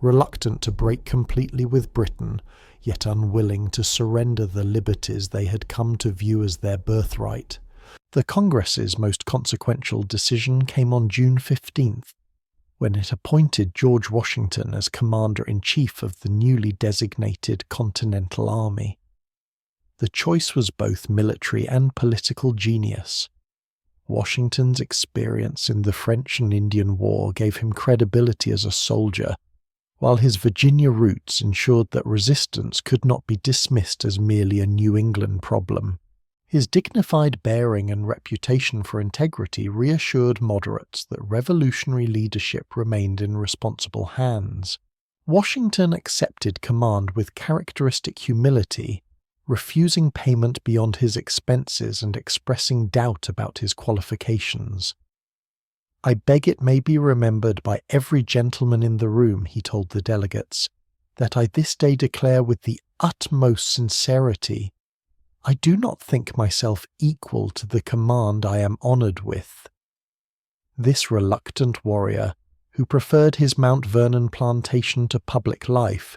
reluctant to break completely with Britain, yet unwilling to surrender the liberties they had come to view as their birthright. The Congress's most consequential decision came on June 15th, when it appointed George Washington as Commander-in-Chief of the newly designated Continental Army. The choice was both military and political genius. Washington's experience in the French and Indian War gave him credibility as a soldier, while his Virginia roots ensured that resistance could not be dismissed as merely a New England problem. His dignified bearing and reputation for integrity reassured moderates that revolutionary leadership remained in responsible hands. Washington accepted command with characteristic humility, refusing payment beyond his expenses and expressing doubt about his qualifications. "I beg it may be remembered by every gentleman in the room," he told the delegates, "that I this day declare with the utmost sincerity, I do not think myself equal to the command I am honoured with." This reluctant warrior, who preferred his Mount Vernon plantation to public life,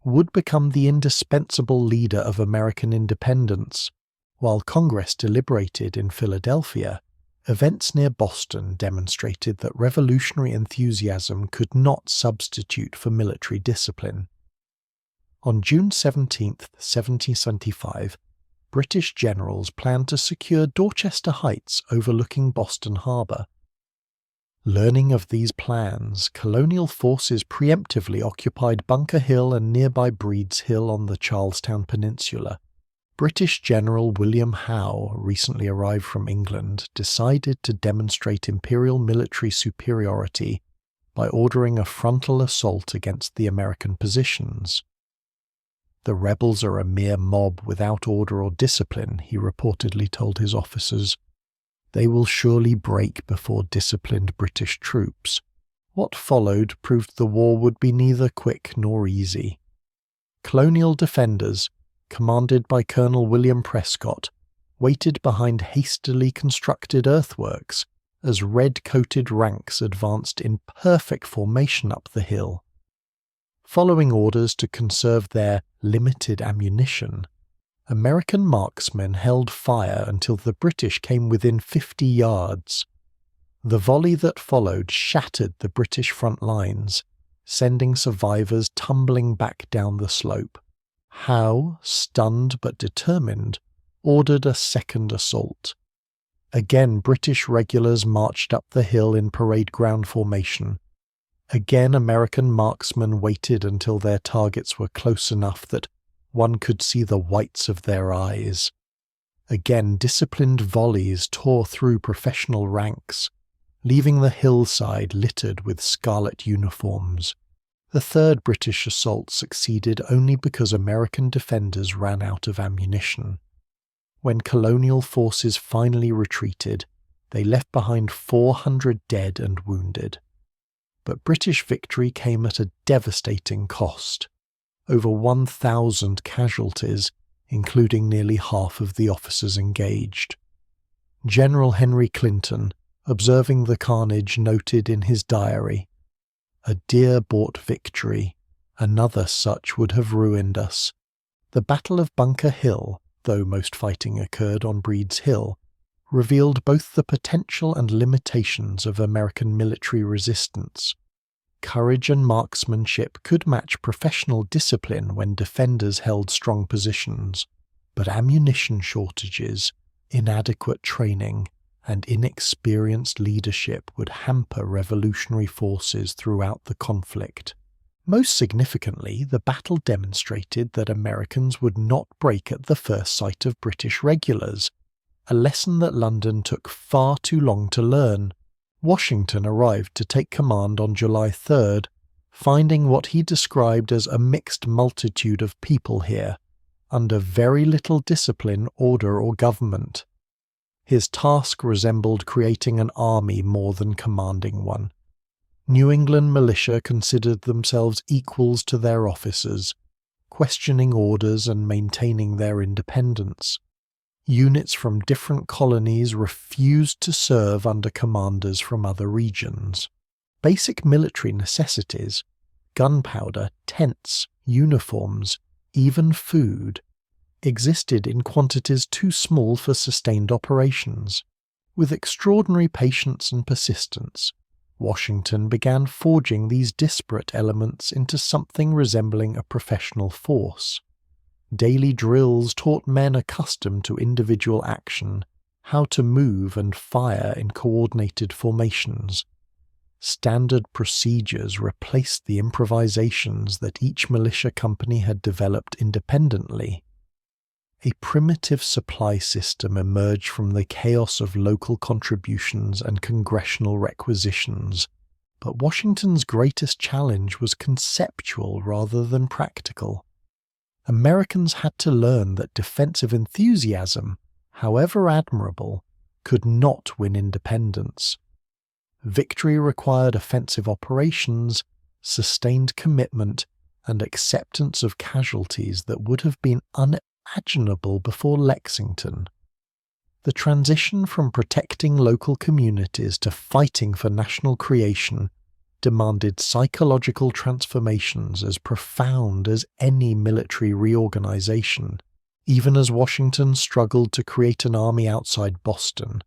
would become the indispensable leader of American independence. While Congress deliberated in Philadelphia, events near Boston demonstrated that revolutionary enthusiasm could not substitute for military discipline. On June 17, 1775, British generals planned to secure Dorchester Heights overlooking Boston Harbor. Learning of these plans, colonial forces preemptively occupied Bunker Hill and nearby Breed's Hill on the Charlestown Peninsula. British General William Howe, recently arrived from England, decided to demonstrate imperial military superiority by ordering a frontal assault against the American positions. The rebels are a mere mob without order or discipline, he reportedly told his officers. They will surely break before disciplined British troops. What followed proved the war would be neither quick nor easy. Colonial defenders, commanded by Colonel William Prescott, waited behind hastily constructed earthworks as red-coated ranks advanced in perfect formation up the hill. Following orders to conserve their limited ammunition, American marksmen held fire until the British came within 50 yards. The volley that followed shattered the British front lines, sending survivors tumbling back down the slope. Howe, stunned but determined, ordered a second assault. Again, British regulars marched up the hill in parade ground formation. Again, American marksmen waited until their targets were close enough that one could see the whites of their eyes. Again, disciplined volleys tore through professional ranks, leaving the hillside littered with scarlet uniforms. The third British assault succeeded only because American defenders ran out of ammunition. When colonial forces finally retreated, they left behind 400 dead and wounded. But British victory came at a devastating cost. Over 1,000 casualties, including nearly half of the officers engaged. General Henry Clinton, observing the carnage, noted in his diary, "A dear-bought victory, another such would have ruined us. The Battle of Bunker Hill, though most fighting occurred on Breed's Hill, revealed both the potential and limitations of American military resistance. Courage and marksmanship could match professional discipline when defenders held strong positions, but ammunition shortages, inadequate training, and inexperienced leadership would hamper revolutionary forces throughout the conflict. Most significantly, the battle demonstrated that Americans would not break at the first sight of British regulars, a lesson that London took far too long to learn. Washington arrived to take command on July 3rd, finding what he described as a mixed multitude of people here, under very little discipline, order, or government. His task resembled creating an army more than commanding one. New England militia considered themselves equals to their officers, questioning orders and maintaining their independence. Units from different colonies refused to serve under commanders from other regions. Basic military necessities, gunpowder, tents, uniforms, even food, existed in quantities too small for sustained operations. With extraordinary patience and persistence, Washington began forging these disparate elements into something resembling a professional force. Daily drills taught men accustomed to individual action how to move and fire in coordinated formations. Standard procedures replaced the improvisations that each militia company had developed independently. A primitive supply system emerged from the chaos of local contributions and congressional requisitions, but Washington's greatest challenge was conceptual rather than practical. Americans had to learn that defensive enthusiasm, however admirable, could not win independence. Victory required offensive operations, sustained commitment, and acceptance of casualties that would have been unimaginable before Lexington. The transition from protecting local communities to fighting for national creation demanded psychological transformations as profound as any military reorganization. Even as Washington struggled to create an army outside Boston,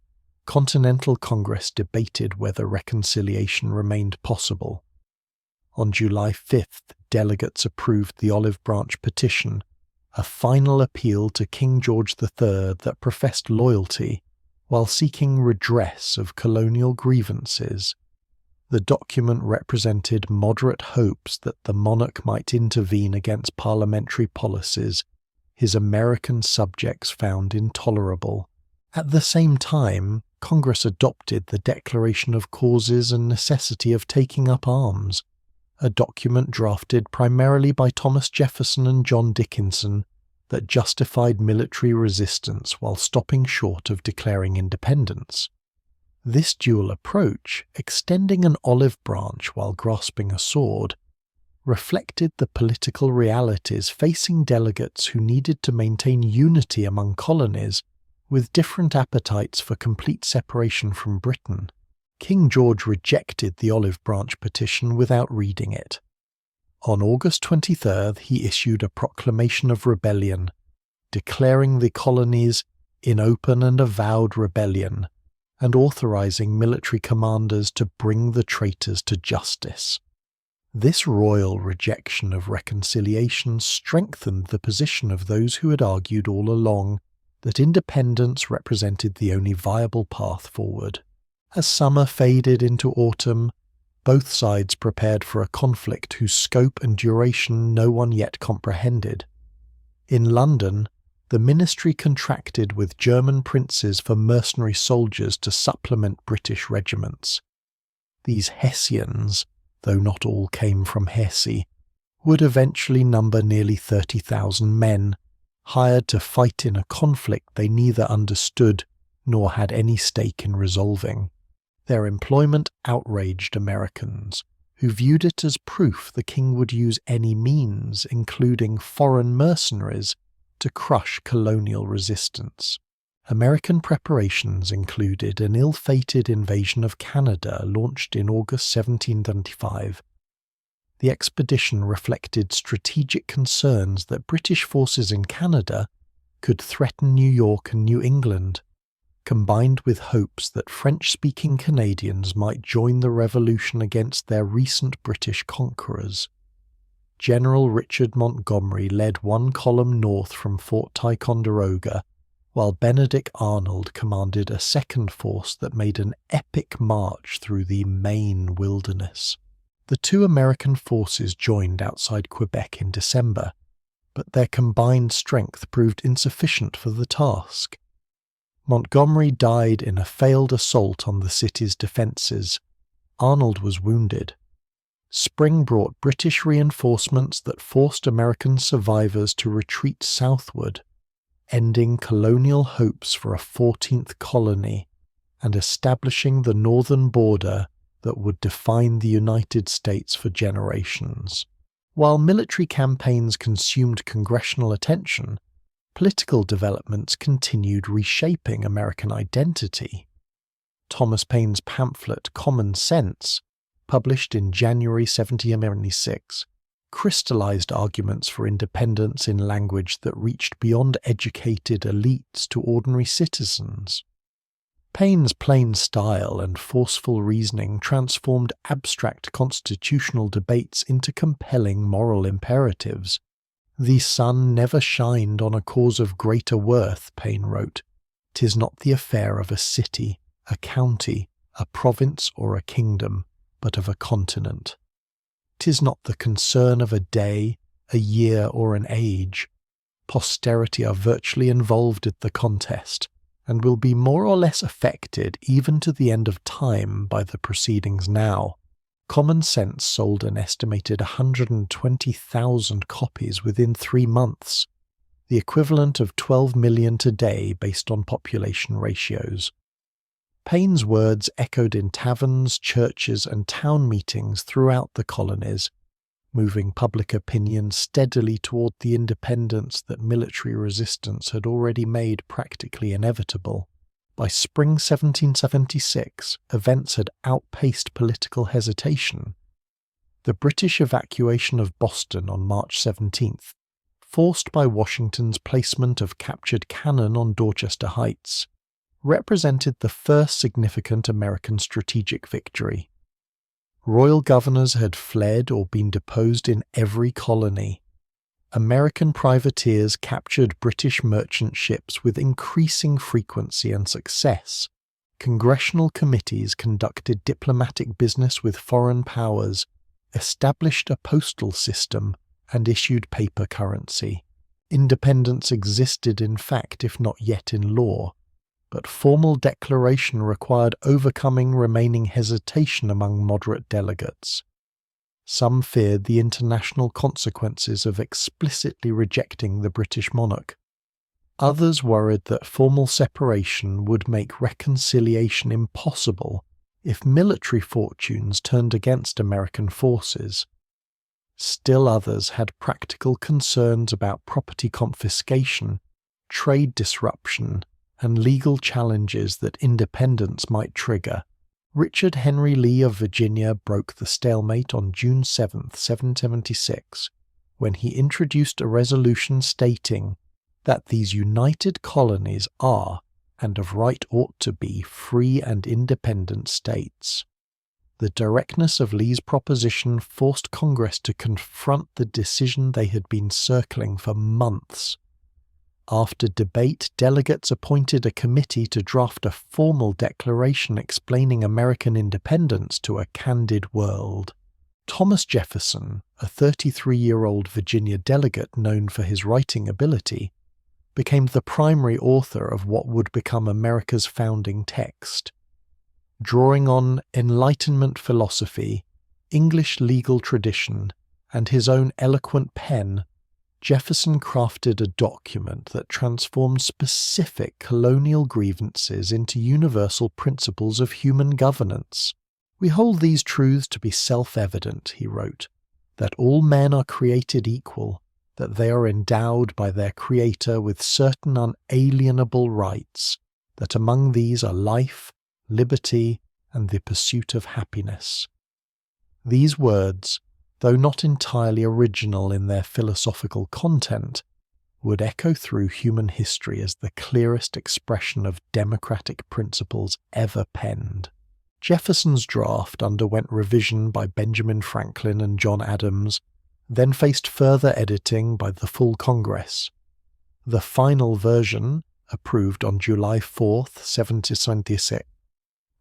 Continental Congress debated whether reconciliation remained possible. On July 5th, delegates approved the Olive Branch Petition, a final appeal to King George III that professed loyalty while seeking redress of colonial grievances. The document represented moderate hopes that the monarch might intervene against parliamentary policies his American subjects found intolerable. At the same time, Congress adopted the Declaration of Causes and Necessity of Taking Up Arms, a document drafted primarily by Thomas Jefferson and John Dickinson that justified military resistance while stopping short of declaring independence. This dual approach, extending an olive branch while grasping a sword, reflected the political realities facing delegates who needed to maintain unity among colonies with different appetites for complete separation from Britain. King George rejected the olive branch petition without reading it. On August 23rd, he issued a proclamation of rebellion, declaring the colonies in open and avowed rebellion, and authorizing military commanders to bring the traitors to justice. This royal rejection of reconciliation strengthened the position of those who had argued all along that independence represented the only viable path forward. As summer faded into autumn, both sides prepared for a conflict whose scope and duration no one yet comprehended. In London, the ministry contracted with German princes for mercenary soldiers to supplement British regiments. These Hessians, though not all came from Hesse, would eventually number nearly 30,000 men, hired to fight in a conflict they neither understood nor had any stake in resolving. Their employment outraged Americans, who viewed it as proof the king would use any means, including foreign mercenaries, to crush colonial resistance. American preparations included an ill-fated invasion of Canada launched in August 1795. The expedition reflected strategic concerns that British forces in Canada could threaten New York and New England, combined with hopes that French-speaking Canadians might join the revolution against their recent British conquerors. General Richard Montgomery led one column north from Fort Ticonderoga, while Benedict Arnold commanded a second force that made an epic march through the Maine wilderness. The two American forces joined outside Quebec in December, but their combined strength proved insufficient for the task. Montgomery died in a failed assault on the city's defences. Arnold was wounded. Spring brought British reinforcements that forced American survivors to retreat southward, ending colonial hopes for a 14th colony and establishing the northern border that would define the United States for generations. While military campaigns consumed congressional attention, political developments continued reshaping American identity. Thomas Paine's pamphlet Common Sense, published in January 1776, crystallized arguments for independence in language that reached beyond educated elites to ordinary citizens. Paine's plain style and forceful reasoning transformed abstract constitutional debates into compelling moral imperatives. "The sun never shined on a cause of greater worth," Paine wrote. "'Tis not the affair of a city, a county, a province or a kingdom, but of a continent. 'Tis not the concern of a day, a year or an age. Posterity are virtually involved in the contest, and will be more or less affected even to the end of time by the proceedings now." Common Sense sold an estimated 120,000 copies within 3 months, the equivalent of 12 million today based on population ratios. Paine's words echoed in taverns, churches, and town meetings throughout the colonies, moving public opinion steadily toward the independence that military resistance had already made practically inevitable. By spring 1776, events had outpaced political hesitation. The British evacuation of Boston on March 17th, forced by Washington's placement of captured cannon on Dorchester Heights, represented the first significant American strategic victory. Royal governors had fled or been deposed in every colony. American privateers captured British merchant ships with increasing frequency and success. Congressional committees conducted diplomatic business with foreign powers, established a postal system, and issued paper currency. Independence existed in fact, if not yet in law, but formal declaration required overcoming remaining hesitation among moderate delegates. Some feared the international consequences of explicitly rejecting the British monarch. Others worried that formal separation would make reconciliation impossible if military fortunes turned against American forces. Still others had practical concerns about property confiscation, trade disruption, and legal challenges that independence might trigger. Richard Henry Lee of Virginia broke the stalemate on June 7, 1776, when he introduced a resolution stating that these united colonies are, and of right ought to be, free and independent states. The directness of Lee's proposition forced Congress to confront the decision they had been circling for months. After debate, delegates appointed a committee to draft a formal declaration explaining American independence to a candid world. Thomas Jefferson, a 33-year-old Virginia delegate known for his writing ability, became the primary author of what would become America's founding text. Drawing on Enlightenment philosophy, English legal tradition, and his own eloquent pen, Jefferson crafted a document that transformed specific colonial grievances into universal principles of human governance. "We hold these truths to be self-evident," he wrote, "that all men are created equal, that they are endowed by their Creator with certain unalienable rights, that among these are life, liberty, and the pursuit of happiness." These words, though not entirely original in their philosophical content, would echo through human history as the clearest expression of democratic principles ever penned. Jefferson's draft underwent revision by Benjamin Franklin and John Adams, then faced further editing by the full Congress. The final version, approved on July 4, 1776,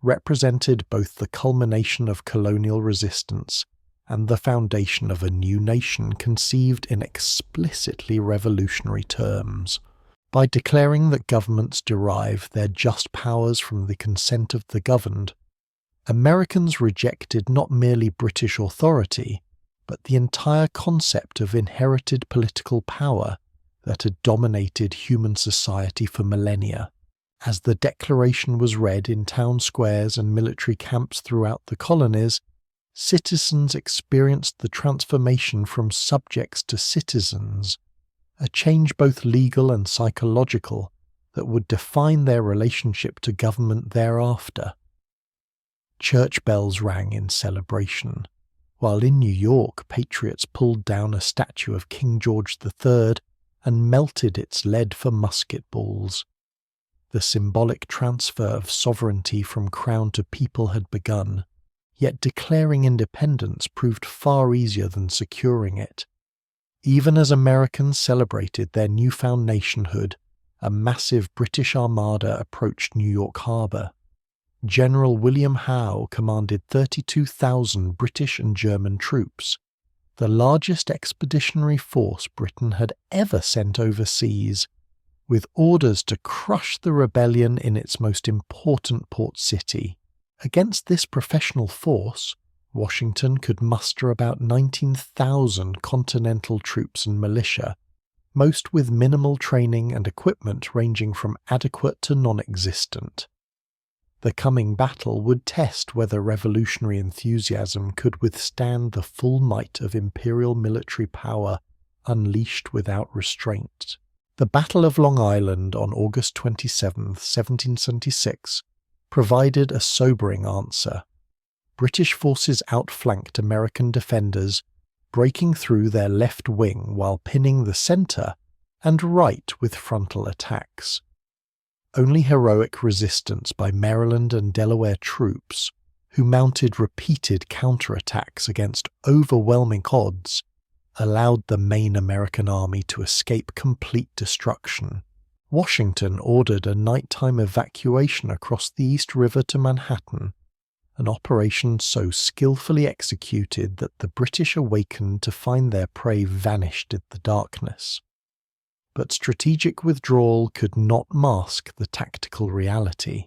represented both the culmination of colonial resistance and the foundation of a new nation conceived in explicitly revolutionary terms. By declaring that governments derive their just powers from the consent of the governed, Americans rejected not merely British authority, but the entire concept of inherited political power that had dominated human society for millennia. As the Declaration was read in town squares and military camps throughout the colonies, citizens experienced the transformation from subjects to citizens, a change both legal and psychological that would define their relationship to government thereafter. Church bells rang in celebration, while in New York patriots pulled down a statue of King George III and melted its lead for musket balls. The symbolic transfer of sovereignty from crown to people had begun, yet declaring independence proved far easier than securing it. Even as Americans celebrated their newfound nationhood, a massive British armada approached New York Harbor. General William Howe commanded 32,000 British and German troops, the largest expeditionary force Britain had ever sent overseas, with orders to crush the rebellion in its most important port city. Against this professional force, Washington could muster about 19,000 Continental troops and militia, most with minimal training and equipment ranging from adequate to non-existent. The coming battle would test whether revolutionary enthusiasm could withstand the full might of imperial military power unleashed without restraint. The Battle of Long Island on August 27, 1776, provided a sobering answer. British forces outflanked American defenders, breaking through their left wing while pinning the centre and right with frontal attacks. Only heroic resistance by Maryland and Delaware troops, who mounted repeated counterattacks against overwhelming odds, allowed the main American army to escape complete destruction. Washington ordered a nighttime evacuation across the East River to Manhattan, an operation so skillfully executed that the British awakened to find their prey vanished in the darkness. But strategic withdrawal could not mask the tactical reality.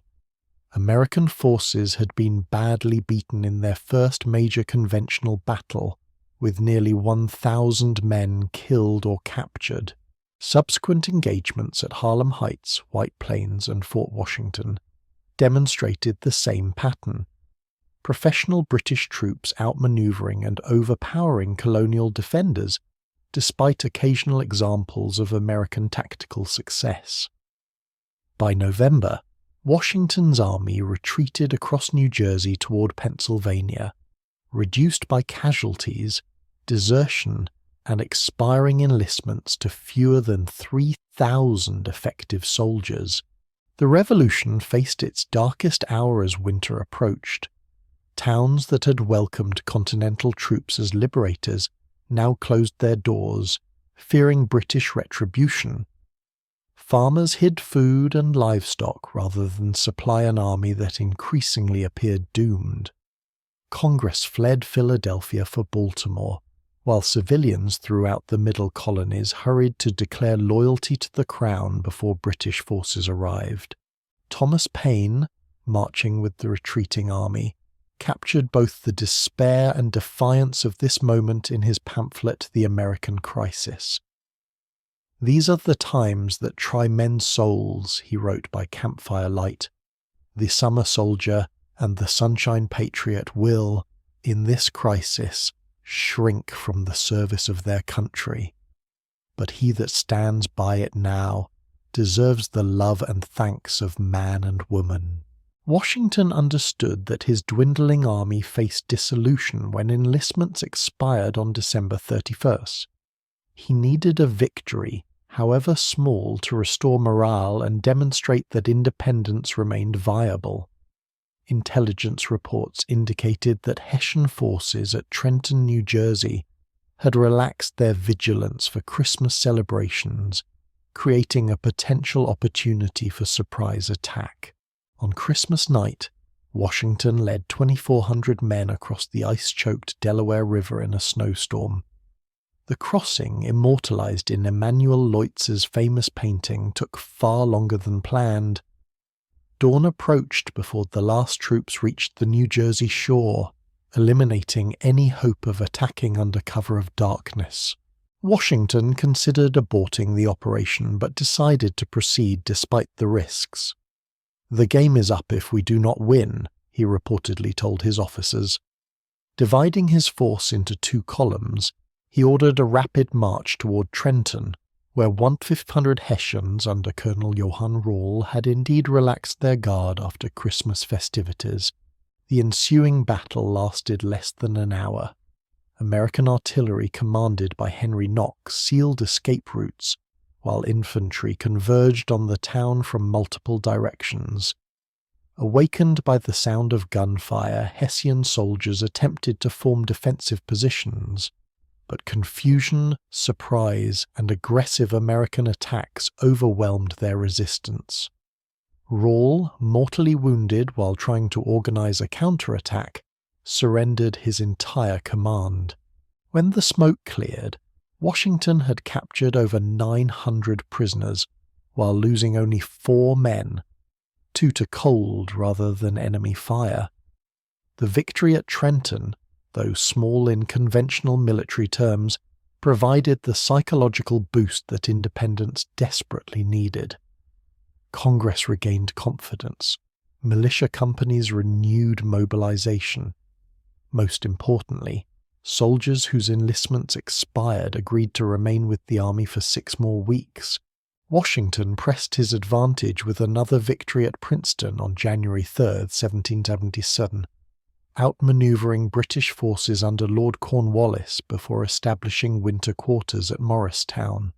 American forces had been badly beaten in their first major conventional battle with nearly 1,000 men killed or captured. Subsequent engagements at Harlem Heights, White Plains, and Fort Washington demonstrated the same pattern. Professional British troops outmaneuvering and overpowering colonial defenders, despite occasional examples of American tactical success. By November, Washington's army retreated across New Jersey toward Pennsylvania, reduced by casualties, desertion, and expiring enlistments to fewer than 3,000 effective soldiers. The revolution faced its darkest hour as winter approached. Towns that had welcomed Continental troops as liberators now closed their doors, fearing British retribution. Farmers hid food and livestock rather than supply an army that increasingly appeared doomed. Congress fled Philadelphia for Baltimore, while civilians throughout the Middle Colonies hurried to declare loyalty to the Crown before British forces arrived. Thomas Paine, marching with the retreating army, captured both the despair and defiance of this moment in his pamphlet The American Crisis. "These are the times that try men's souls," he wrote by campfire light. "The summer soldier and the sunshine patriot will, in this crisis, shrink from the service of their country. But he that stands by it now deserves the love and thanks of man and woman." Washington understood that his dwindling army faced dissolution when enlistments expired on December 31st. He needed a victory, however small, to restore morale and demonstrate that independence remained viable. Intelligence reports indicated that Hessian forces at Trenton, New Jersey, had relaxed their vigilance for Christmas celebrations, creating a potential opportunity for surprise attack. On Christmas night, Washington led 2,400 men across the ice-choked Delaware River in a snowstorm. The crossing, immortalized in Emanuel Leutz's famous painting, took far longer than planned. Dawn approached before the last troops reached the New Jersey shore, eliminating any hope of attacking under cover of darkness. Washington considered aborting the operation but decided to proceed despite the risks. "The game is up if we do not win," he reportedly told his officers. Dividing his force into two columns, he ordered a rapid march toward Trenton, where 1,500 Hessians under Colonel Johann Rall had indeed relaxed their guard after Christmas festivities. The ensuing battle lasted less than an hour. American artillery commanded by Henry Knox sealed escape routes, while infantry converged on the town from multiple directions. Awakened by the sound of gunfire, Hessian soldiers attempted to form defensive positions, but confusion, surprise, and aggressive American attacks overwhelmed their resistance. Rall, mortally wounded while trying to organize a counterattack, surrendered his entire command. When the smoke cleared, Washington had captured over 900 prisoners, while losing only 4 men, 2 to cold rather than enemy fire. The victory at Trenton, though small in conventional military terms, provided the psychological boost that independence desperately needed. Congress regained confidence. Militia companies renewed mobilization. Most importantly, soldiers whose enlistments expired agreed to remain with the army for 6 more weeks. Washington pressed his advantage with another victory at Princeton on January 3, 1777, outmaneuvering British forces under Lord Cornwallis before establishing winter quarters at Morristown.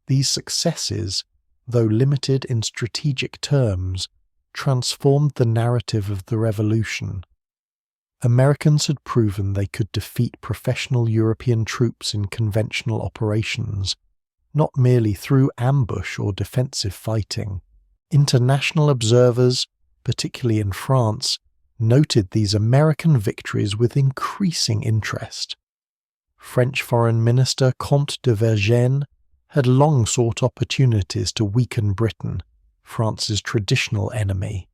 These successes, though limited in strategic terms, transformed the narrative of the Revolution. Americans had proven they could defeat professional European troops in conventional operations, not merely through ambush or defensive fighting. International observers, particularly in France, noted these American victories with increasing interest. French Foreign Minister Comte de Vergennes had long sought opportunities to weaken Britain, France's traditional enemy.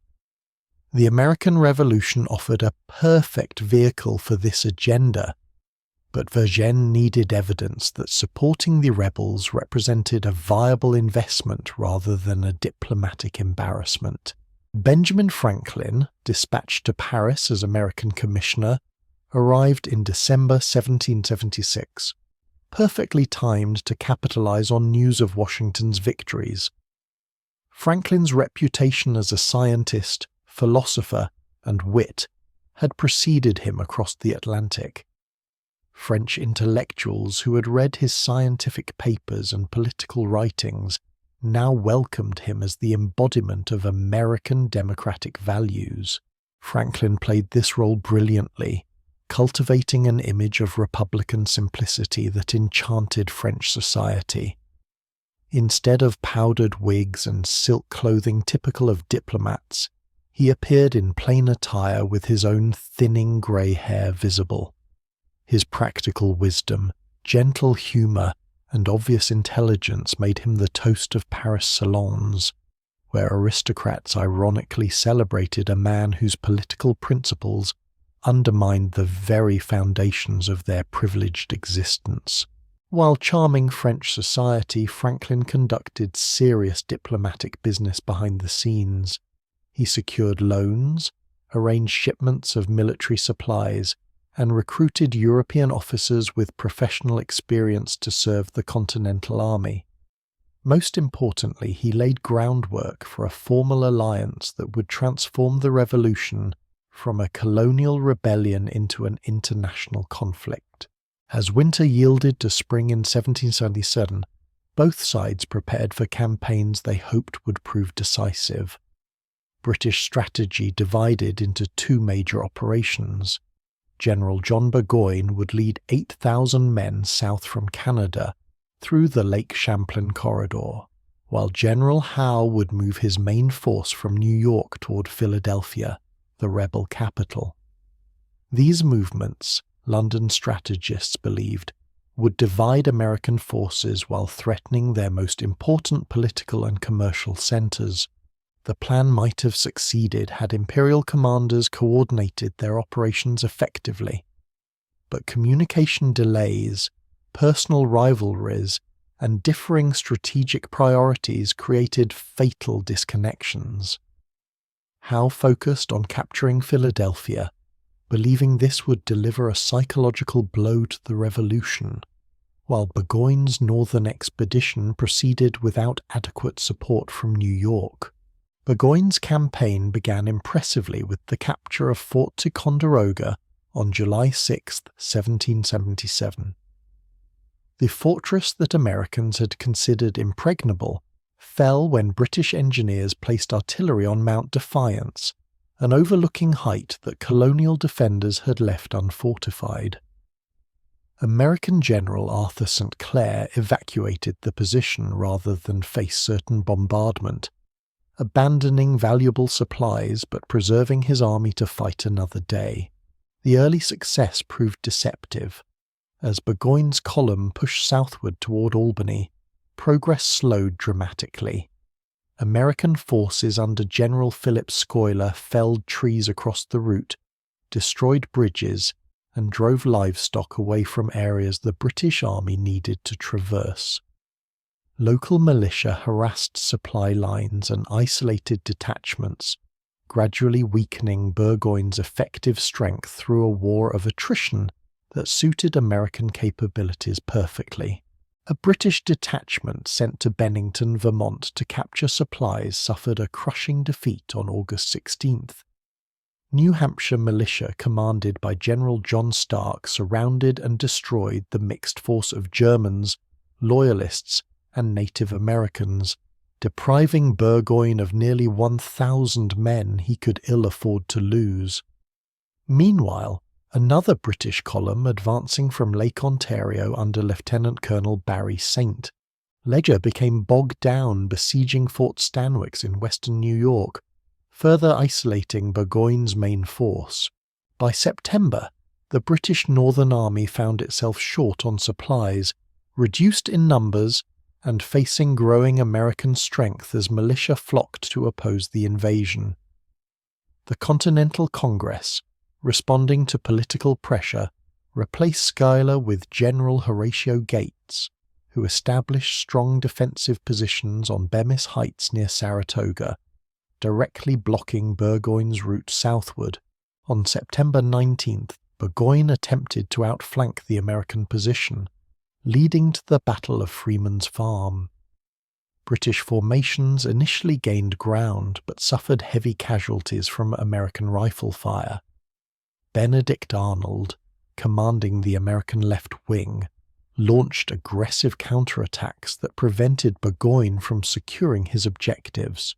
The American Revolution offered a perfect vehicle for this agenda. But Vergennes needed evidence that supporting the rebels represented a viable investment rather than a diplomatic embarrassment. Benjamin Franklin, dispatched to Paris as American commissioner, arrived in December 1776, perfectly timed to capitalize on news of Washington's victories. Franklin's reputation as a scientist, philosopher, and wit had preceded him across the Atlantic. French intellectuals who had read his scientific papers and political writings now welcomed him as the embodiment of American democratic values. Franklin played this role brilliantly, cultivating an image of Republican simplicity that enchanted French society. Instead of powdered wigs and silk clothing typical of diplomats, he appeared in plain attire with his own thinning grey hair visible. His practical wisdom, gentle humour, and obvious intelligence made him the toast of Paris salons, where aristocrats ironically celebrated a man whose political principles undermined the very foundations of their privileged existence. While charming French society, Franklin conducted serious diplomatic business behind the scenes. He secured loans, arranged shipments of military supplies, and recruited European officers with professional experience to serve the Continental Army. Most importantly, he laid groundwork for a formal alliance that would transform the revolution from a colonial rebellion into an international conflict. As winter yielded to spring in 1777, both sides prepared for campaigns they hoped would prove decisive. British strategy divided into two major operations. General John Burgoyne would lead 8,000 men south from Canada through the Lake Champlain corridor, while General Howe would move his main force from New York toward Philadelphia, the rebel capital. These movements, London strategists believed, would divide American forces while threatening their most important political and commercial centers. The plan might have succeeded had Imperial commanders coordinated their operations effectively, but communication delays, personal rivalries, and differing strategic priorities created fatal disconnections. Howe focused on capturing Philadelphia, believing this would deliver a psychological blow to the revolution, while Burgoyne's northern expedition proceeded without adequate support from New York. Burgoyne's campaign began impressively with the capture of Fort Ticonderoga on July 6, 1777. The fortress that Americans had considered impregnable fell when British engineers placed artillery on Mount Defiance, an overlooking height that colonial defenders had left unfortified. American General Arthur St. Clair evacuated the position rather than face certain bombardment, abandoning valuable supplies but preserving his army to fight another day. The early success proved deceptive. As Burgoyne's column pushed southward toward Albany, progress slowed dramatically. American forces under General Philip Schuyler felled trees across the route, destroyed bridges, and drove livestock away from areas the British Army needed to traverse. Local militia harassed supply lines and isolated detachments, gradually weakening Burgoyne's effective strength through a war of attrition that suited American capabilities perfectly. A British detachment sent to Bennington, Vermont to capture supplies suffered a crushing defeat on August 16th. New Hampshire militia commanded by General John Stark surrounded and destroyed the mixed force of Germans, Loyalists, and Native Americans, depriving Burgoyne of nearly 1,000 men he could ill afford to lose. Meanwhile, another British column advancing from Lake Ontario under Lieutenant Colonel Barry Saint. Ledger became bogged down besieging Fort Stanwix in western New York, further isolating Burgoyne's main force. By September, the British Northern Army found itself short on supplies, reduced in numbers, and facing growing American strength as militia flocked to oppose the invasion. The Continental Congress, responding to political pressure, replaced Schuyler with General Horatio Gates, who established strong defensive positions on Bemis Heights near Saratoga, directly blocking Burgoyne's route southward. On September 19th, Burgoyne attempted to outflank the American position, leading to the Battle of Freeman's Farm. British formations initially gained ground but suffered heavy casualties from American rifle fire. Benedict Arnold, commanding the American left wing, launched aggressive counterattacks that prevented Burgoyne from securing his objectives.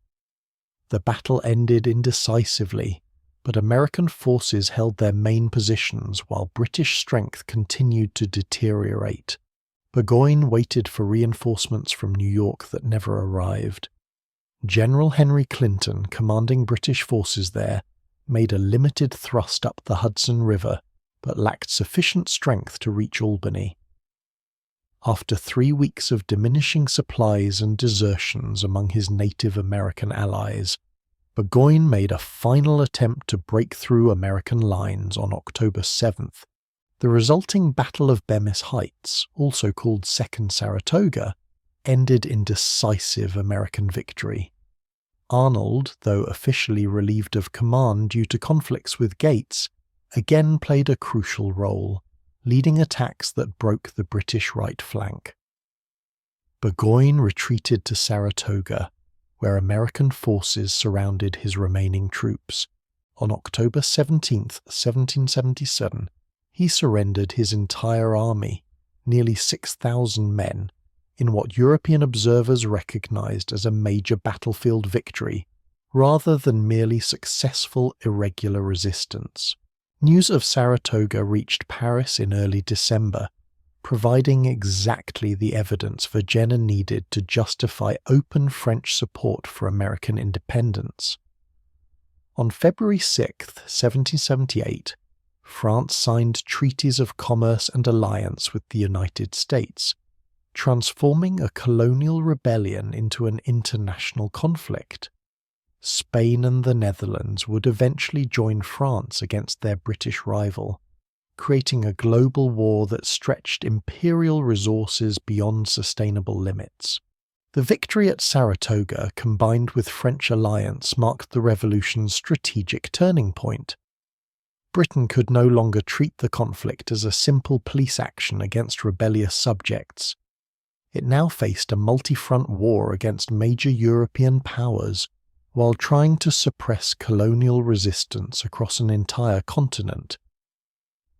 The battle ended indecisively, but American forces held their main positions while British strength continued to deteriorate. Burgoyne waited for reinforcements from New York that never arrived. General Henry Clinton, commanding British forces there, made a limited thrust up the Hudson River, but lacked sufficient strength to reach Albany. After 3 weeks of diminishing supplies and desertions among his Native American allies, Burgoyne made a final attempt to break through American lines on October 7th. The resulting Battle of Bemis Heights, also called Second Saratoga, ended in decisive American victory. Arnold, though officially relieved of command due to conflicts with Gates, again played a crucial role, leading attacks that broke the British right flank. Burgoyne retreated to Saratoga, where American forces surrounded his remaining troops. On October 17, 1777, he surrendered his entire army, nearly 6,000 men, in what European observers recognized as a major battlefield victory, rather than merely successful irregular resistance. News of Saratoga reached Paris in early December, providing exactly the evidence Vergennes needed to justify open French support for American independence. On February 6, 1778, France signed treaties of commerce and alliance with the United States, transforming a colonial rebellion into an international conflict. Spain and the Netherlands would eventually join France against their British rival, creating a global war that stretched imperial resources beyond sustainable limits. The victory at Saratoga, combined with French alliance, marked the Revolution's strategic turning point. Britain could no longer treat the conflict as a simple police action against rebellious subjects. It now faced a multi-front war against major European powers, while trying to suppress colonial resistance across an entire continent.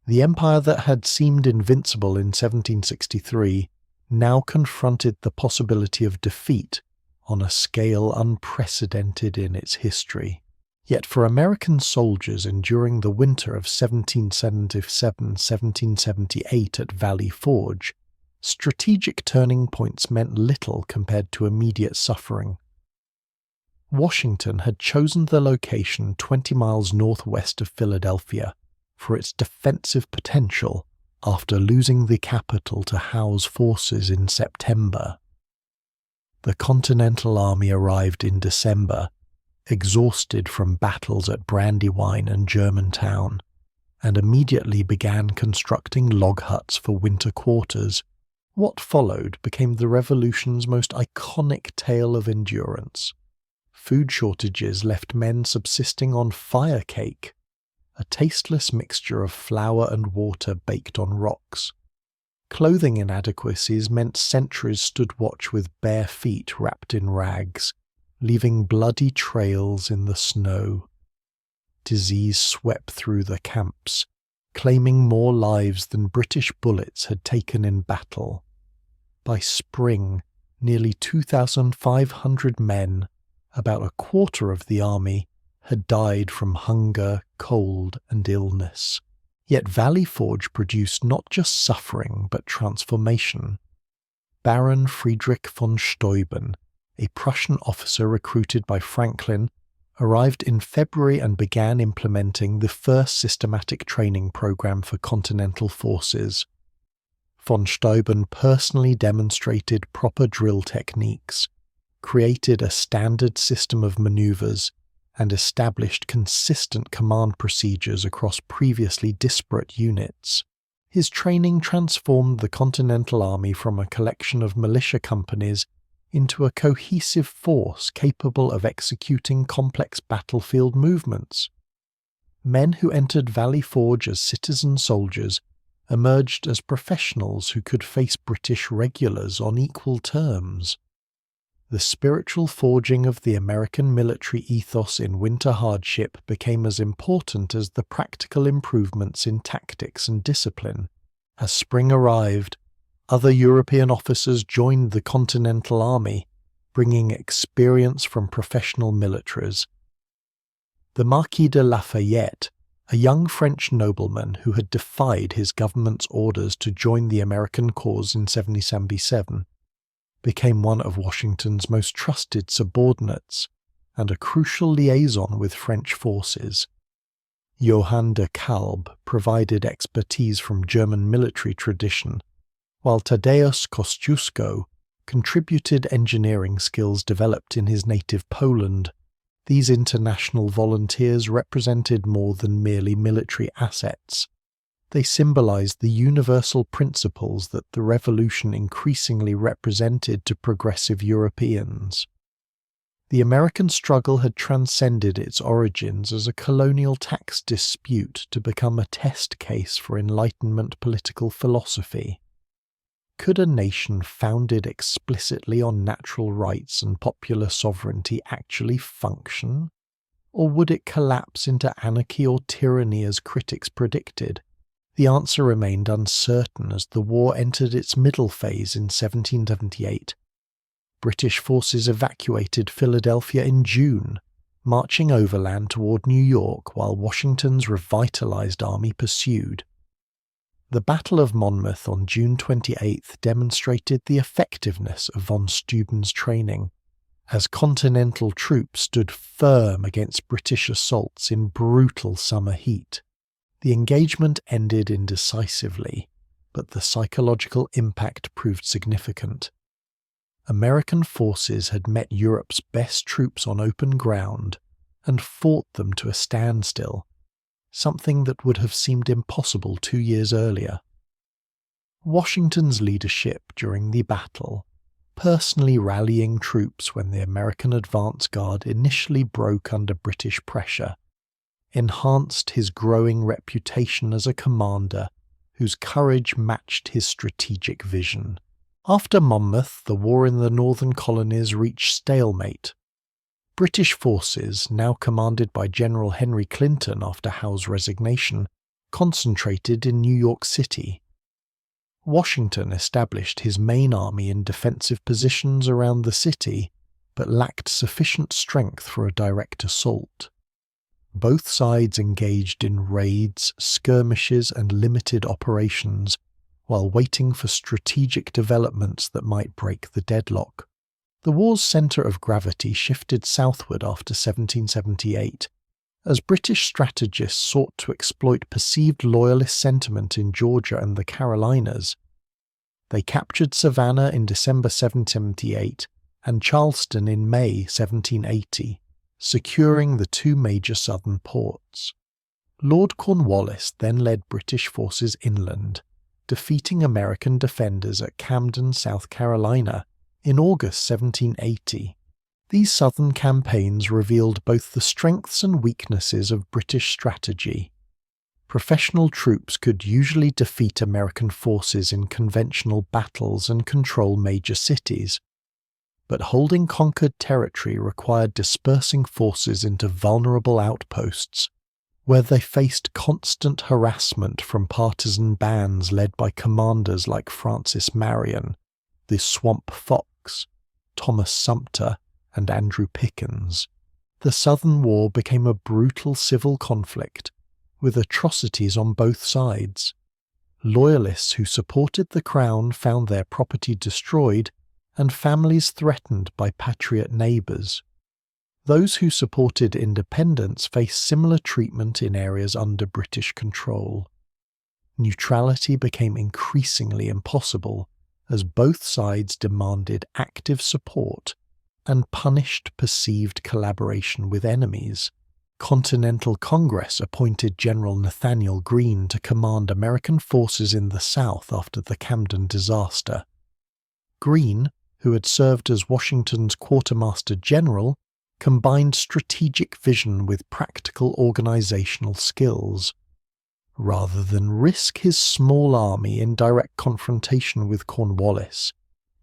The empire that had seemed invincible in 1763 now confronted the possibility of defeat on a scale unprecedented in its history. Yet for American soldiers enduring the winter of 1777-1778 at Valley Forge, strategic turning points meant little compared to immediate suffering. Washington had chosen the location 20 miles northwest of Philadelphia for its defensive potential after losing the capital to Howe's forces in September. The Continental Army arrived in December, exhausted from battles at Brandywine and Germantown, and immediately began constructing log huts for winter quarters. What followed became the Revolution's most iconic tale of endurance. Food shortages left men subsisting on fire cake, a tasteless mixture of flour and water baked on rocks. Clothing inadequacies meant sentries stood watch with bare feet wrapped in rags, leaving bloody trails in the snow. Disease swept through the camps, claiming more lives than British bullets had taken in battle. By spring, nearly 2,500 men, about a quarter of the army, had died from hunger, cold, and illness. Yet Valley Forge produced not just suffering but transformation. Baron Friedrich von Steuben, a Prussian officer recruited by Franklin, arrived in February and began implementing the first systematic training program for Continental forces. Von Steuben personally demonstrated proper drill techniques, created a standard system of maneuvers, and established consistent command procedures across previously disparate units. His training transformed the Continental Army from a collection of militia companies into a cohesive force capable of executing complex battlefield movements. Men who entered Valley Forge as citizen soldiers emerged as professionals who could face British regulars on equal terms. The spiritual forging of the American military ethos in winter hardship became as important as the practical improvements in tactics and discipline. As spring arrived, other European officers joined the Continental Army, bringing experience from professional militaries. The Marquis de Lafayette, a young French nobleman who had defied his government's orders to join the American cause in 1777, became one of Washington's most trusted subordinates and a crucial liaison with French forces. Johann de Kalb provided expertise from German military tradition, while Tadeusz Kosciuszko contributed engineering skills developed in his native Poland. These international volunteers represented more than merely military assets. They symbolized the universal principles that the revolution increasingly represented to progressive Europeans. The American struggle had transcended its origins as a colonial tax dispute to become a test case for Enlightenment political philosophy. Could a nation founded explicitly on natural rights and popular sovereignty actually function? Or would it collapse into anarchy or tyranny as critics predicted? The answer remained uncertain as the war entered its middle phase in 1778. British forces evacuated Philadelphia in June, marching overland toward New York while Washington's revitalized army pursued. The Battle of Monmouth on June 28 demonstrated the effectiveness of von Steuben's training, as Continental troops stood firm against British assaults in brutal summer heat. The engagement ended indecisively, but the psychological impact proved significant. American forces had met Europe's best troops on open ground and fought them to a standstill, something that would have seemed impossible 2 years earlier. Washington's leadership during the battle, personally rallying troops when the American advance guard initially broke under British pressure, enhanced his growing reputation as a commander whose courage matched his strategic vision. After Monmouth, the war in the northern colonies reached stalemate. British forces, now commanded by General Henry Clinton after Howe's resignation, concentrated in New York City. Washington established his main army in defensive positions around the city, but lacked sufficient strength for a direct assault. Both sides engaged in raids, skirmishes, and limited operations, while waiting for strategic developments that might break the deadlock. The war's centre of gravity shifted southward after 1778, as British strategists sought to exploit perceived loyalist sentiment in Georgia and the Carolinas. They captured Savannah in December 1778 and Charleston in May 1780, securing the two major southern ports. Lord Cornwallis then led British forces inland, defeating American defenders at Camden, South Carolina, in August 1780. These southern campaigns revealed both the strengths and weaknesses of British strategy. Professional troops could usually defeat American forces in conventional battles and control major cities, but holding conquered territory required dispersing forces into vulnerable outposts, where they faced constant harassment from partisan bands led by commanders like Francis Marion, the Swamp Fox, Thomas Sumter, and Andrew Pickens. The Southern War became a brutal civil conflict, with atrocities on both sides. Loyalists who supported the Crown found their property destroyed and families threatened by patriot neighbours. Those who supported independence faced similar treatment in areas under British control. Neutrality became increasingly impossible as both sides demanded active support and punished perceived collaboration with enemies. Continental Congress appointed General Nathaniel Greene to command American forces in the South after the Camden disaster. Greene, who had served as Washington's quartermaster general, combined strategic vision with practical organizational skills. Rather than risk his small army in direct confrontation with Cornwallis,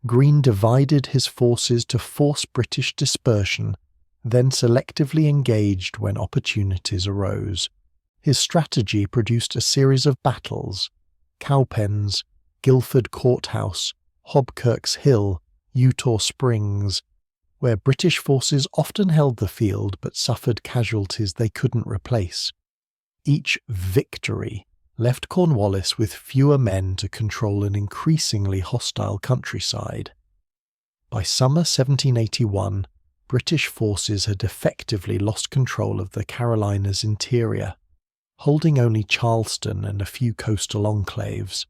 Greene divided his forces to force British dispersion, then selectively engaged when opportunities arose. His strategy produced a series of battles: Cowpens, Guilford Courthouse, Hobkirk's Hill, Eutaw Springs, where British forces often held the field but suffered casualties they couldn't replace. Each victory left Cornwallis with fewer men to control an increasingly hostile countryside. By summer 1781, British forces had effectively lost control of the Carolinas' interior, holding only Charleston and a few coastal enclaves.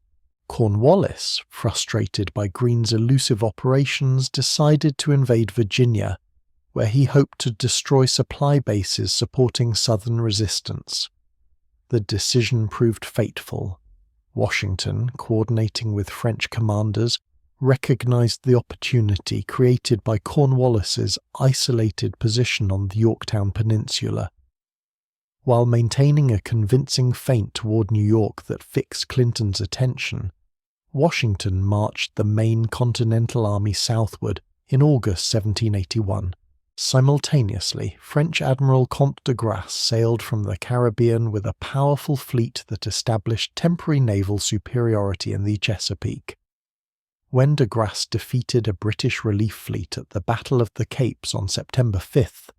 Cornwallis, frustrated by Greene's elusive operations, decided to invade Virginia, where he hoped to destroy supply bases supporting Southern resistance. The decision proved fateful. Washington, coordinating with French commanders, recognized the opportunity created by Cornwallis's isolated position on the Yorktown Peninsula. While maintaining a convincing feint toward New York that fixed Clinton's attention, Washington marched the main Continental Army southward in August 1781. Simultaneously, French Admiral Comte de Grasse sailed from the Caribbean with a powerful fleet that established temporary naval superiority in the Chesapeake. When de Grasse defeated a British relief fleet at the Battle of the Capes on September 5th,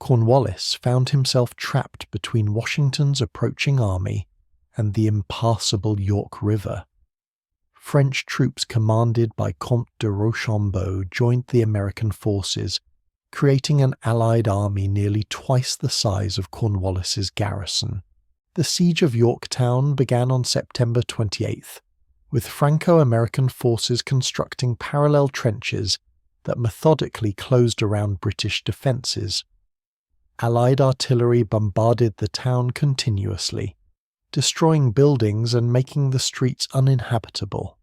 Cornwallis found himself trapped between Washington's approaching army and the impassable York River. French troops commanded by Comte de Rochambeau joined the American forces, creating an Allied army nearly twice the size of Cornwallis's garrison. The siege of Yorktown began on September 28th, with Franco-American forces constructing parallel trenches that methodically closed around British defences. Allied artillery bombarded the town continuously, destroying buildings and making the streets uninhabitable.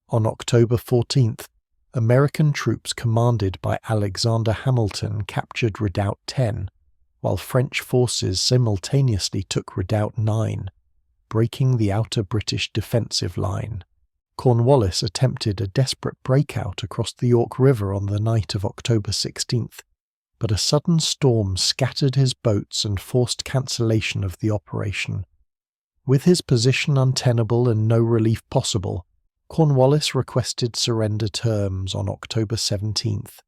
On October 14th, American troops commanded by Alexander Hamilton captured Redoubt 10, while French forces simultaneously took Redoubt 9, breaking the outer British defensive line. Cornwallis attempted a desperate breakout across the York River on the night of October 16th, but a sudden storm scattered his boats and forced cancellation of the operation. With his position untenable and no relief possible, Cornwallis requested surrender terms on October 17th,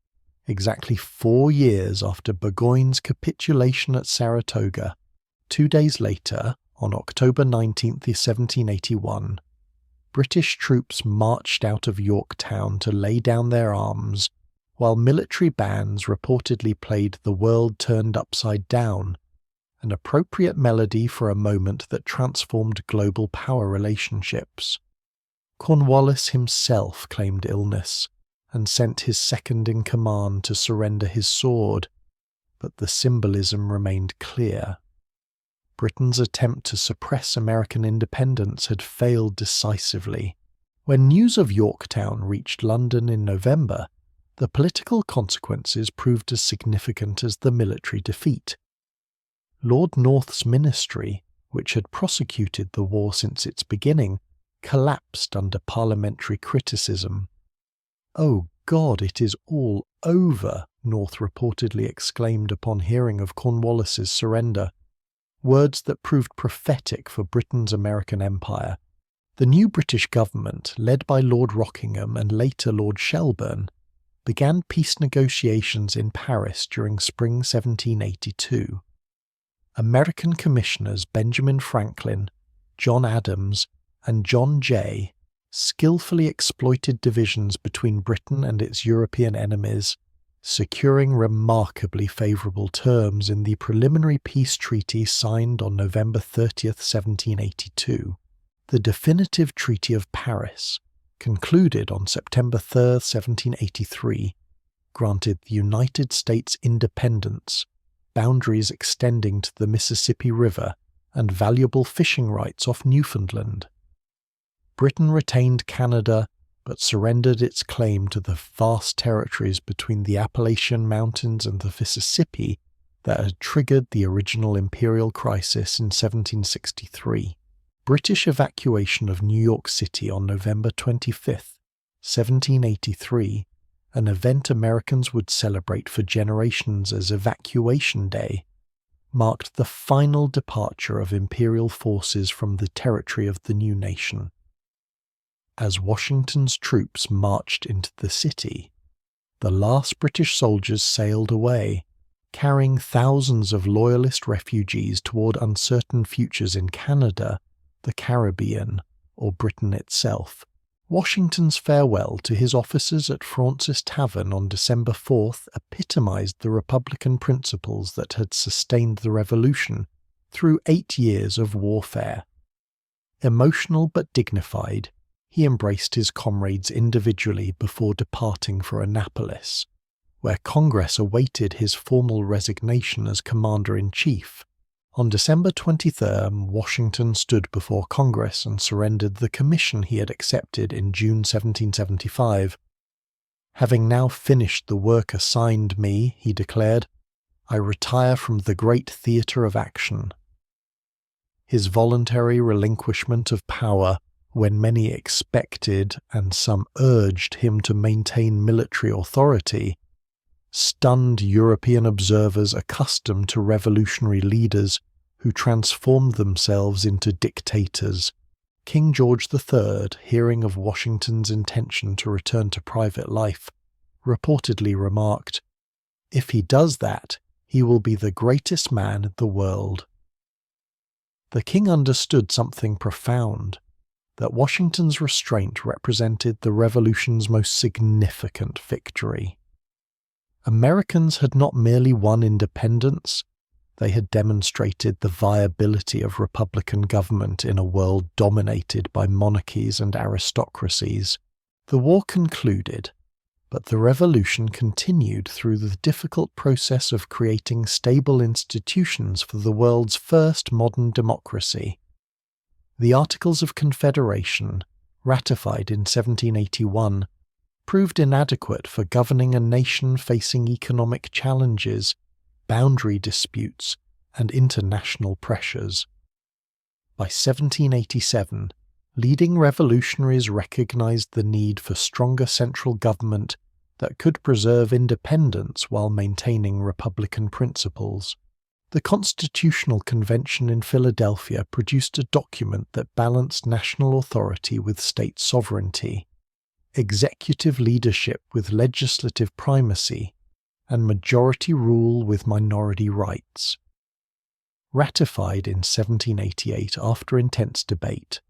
exactly 4 years after Burgoyne's capitulation at Saratoga. 2 days later, on October 19, 1781, British troops marched out of Yorktown to lay down their arms, while military bands reportedly played "The World Turned Upside Down," an appropriate melody for a moment that transformed global power relationships. Cornwallis himself claimed illness and sent his second-in-command to surrender his sword, but the symbolism remained clear. Britain's attempt to suppress American independence had failed decisively. When news of Yorktown reached London in November, the political consequences proved as significant as the military defeat. Lord North's ministry, which had prosecuted the war since its beginning, collapsed under parliamentary criticism. "Oh God, it is all over," North reportedly exclaimed upon hearing of Cornwallis's surrender, words that proved prophetic for Britain's American empire. The new British government, led by Lord Rockingham and later Lord Shelburne, began peace negotiations in Paris during spring 1782. American commissioners Benjamin Franklin, John Adams, and John Jay skillfully exploited divisions between Britain and its European enemies, securing remarkably favourable terms in the preliminary peace treaty signed on November 30, 1782. The definitive Treaty of Paris, concluded on September 3, 1783, granted the United States independence, boundaries extending to the Mississippi River and valuable fishing rights off Newfoundland. Britain retained Canada but surrendered its claim to the vast territories between the Appalachian Mountains and the Mississippi that had triggered the original imperial crisis in 1763. British evacuation of New York City on November 25, 1783, an event Americans would celebrate for generations as Evacuation Day, marked the final departure of imperial forces from the territory of the new nation. As Washington's troops marched into the city, the last British soldiers sailed away, carrying thousands of Loyalist refugees toward uncertain futures in Canada, the Caribbean, or Britain itself. Washington's farewell to his officers at Fraunces Tavern on December 4th epitomized the Republican principles that had sustained the Revolution through 8 years of warfare. Emotional but dignified, he embraced his comrades individually before departing for Annapolis, where Congress awaited his formal resignation as Commander-in-Chief. On December 23, Washington stood before Congress and surrendered the commission he had accepted in June 1775. "Having now finished the work assigned me," he declared, "I retire from the great theatre of action." His voluntary relinquishment of power, when many expected and some urged him to maintain military authority, stunned European observers accustomed to revolutionary leaders who transformed themselves into dictators. King George III, hearing of Washington's intention to return to private life, reportedly remarked, "If he does that, he will be the greatest man in the world." The king understood something profound, that Washington's restraint represented the Revolution's most significant victory. Americans had not merely won independence, they had demonstrated the viability of republican government in a world dominated by monarchies and aristocracies. The war concluded, but the revolution continued through the difficult process of creating stable institutions for the world's first modern democracy. The Articles of Confederation, ratified in 1781, proved inadequate for governing a nation facing economic challenges, boundary disputes, and international pressures. By 1787, leading revolutionaries recognized the need for stronger central government that could preserve independence while maintaining republican principles. The Constitutional Convention in Philadelphia produced a document that balanced national authority with state sovereignty, executive leadership with legislative primacy, and majority rule with minority rights. Ratified in 1788 after intense debate,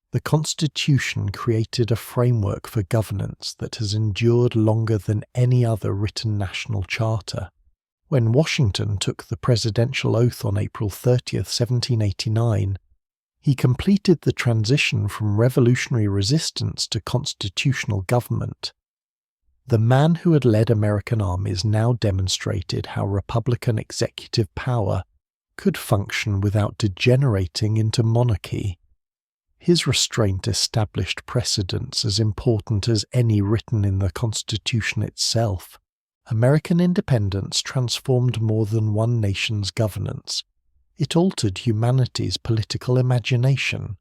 the Constitution created a framework for governance that has endured longer than any other written national charter. When Washington took the presidential oath on April 30, 1789, he completed the transition from revolutionary resistance to constitutional government. The man who had led American armies now demonstrated how Republican executive power could function without degenerating into monarchy. His restraint established precedents as important as any written in the Constitution itself. American independence transformed more than one nation's governance. It altered humanity's political imagination.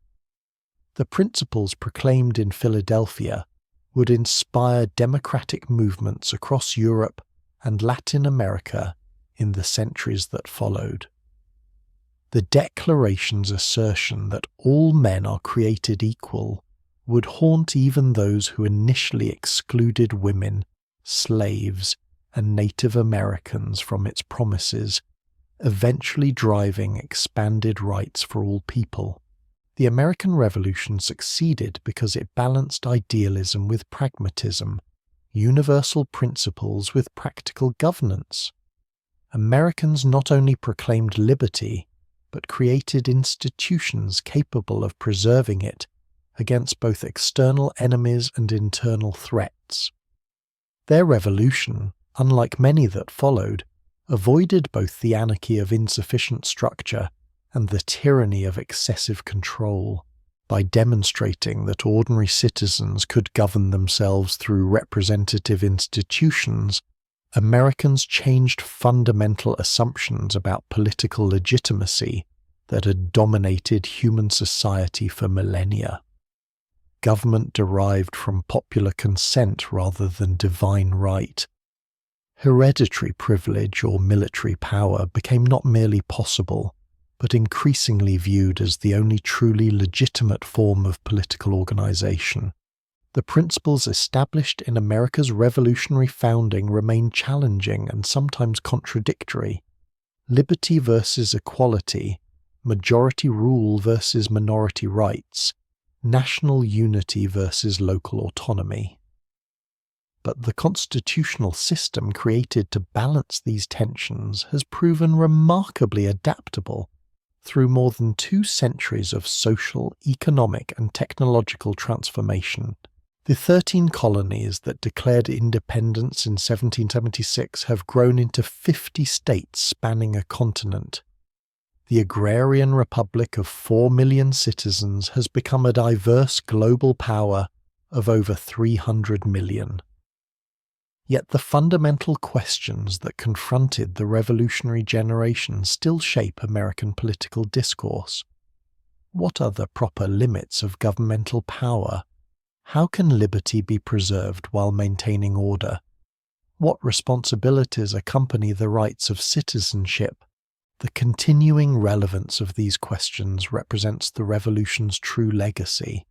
The principles proclaimed in Philadelphia would inspire democratic movements across Europe and Latin America in the centuries that followed. The Declaration's assertion that all men are created equal would haunt even those who initially excluded women, slaves, and Native Americans from its promises, eventually driving expanded rights for all people. The American Revolution succeeded because it balanced idealism with pragmatism, universal principles with practical governance. Americans not only proclaimed liberty, but created institutions capable of preserving it against both external enemies and internal threats. Their revolution, unlike many that followed, avoided both the anarchy of insufficient structure and the tyranny of excessive control by demonstrating that ordinary citizens could govern themselves through representative institutions. Americans changed fundamental assumptions about political legitimacy that had dominated human society for millennia. Government derived from popular consent rather than divine right. Hereditary privilege or military power became not merely possible, but increasingly viewed as the only truly legitimate form of political organization. The principles established in America's revolutionary founding remain challenging and sometimes contradictory. Liberty versus equality, majority rule versus minority rights, national unity versus local autonomy. But the constitutional system created to balance these tensions has proven remarkably adaptable through more than 2 centuries of social, economic, and technological transformation. The 13 colonies that declared independence in 1776 have grown into 50 states spanning a continent. The agrarian republic of 4 million citizens has become a diverse global power of over 300 million. Yet the fundamental questions that confronted the revolutionary generation still shape American political discourse. What are the proper limits of governmental power? How can liberty be preserved while maintaining order? What responsibilities accompany the rights of citizenship? The continuing relevance of these questions represents the revolution's true legacy.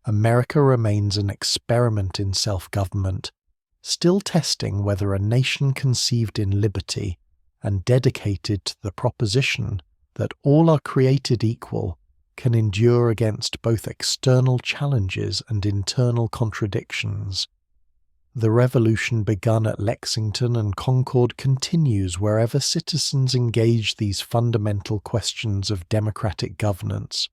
America remains an experiment in self-government, still testing whether a nation conceived in liberty and dedicated to the proposition that all are created equal can endure against both external challenges and internal contradictions. The revolution begun at Lexington and Concord continues wherever citizens engage these fundamental questions of democratic governance.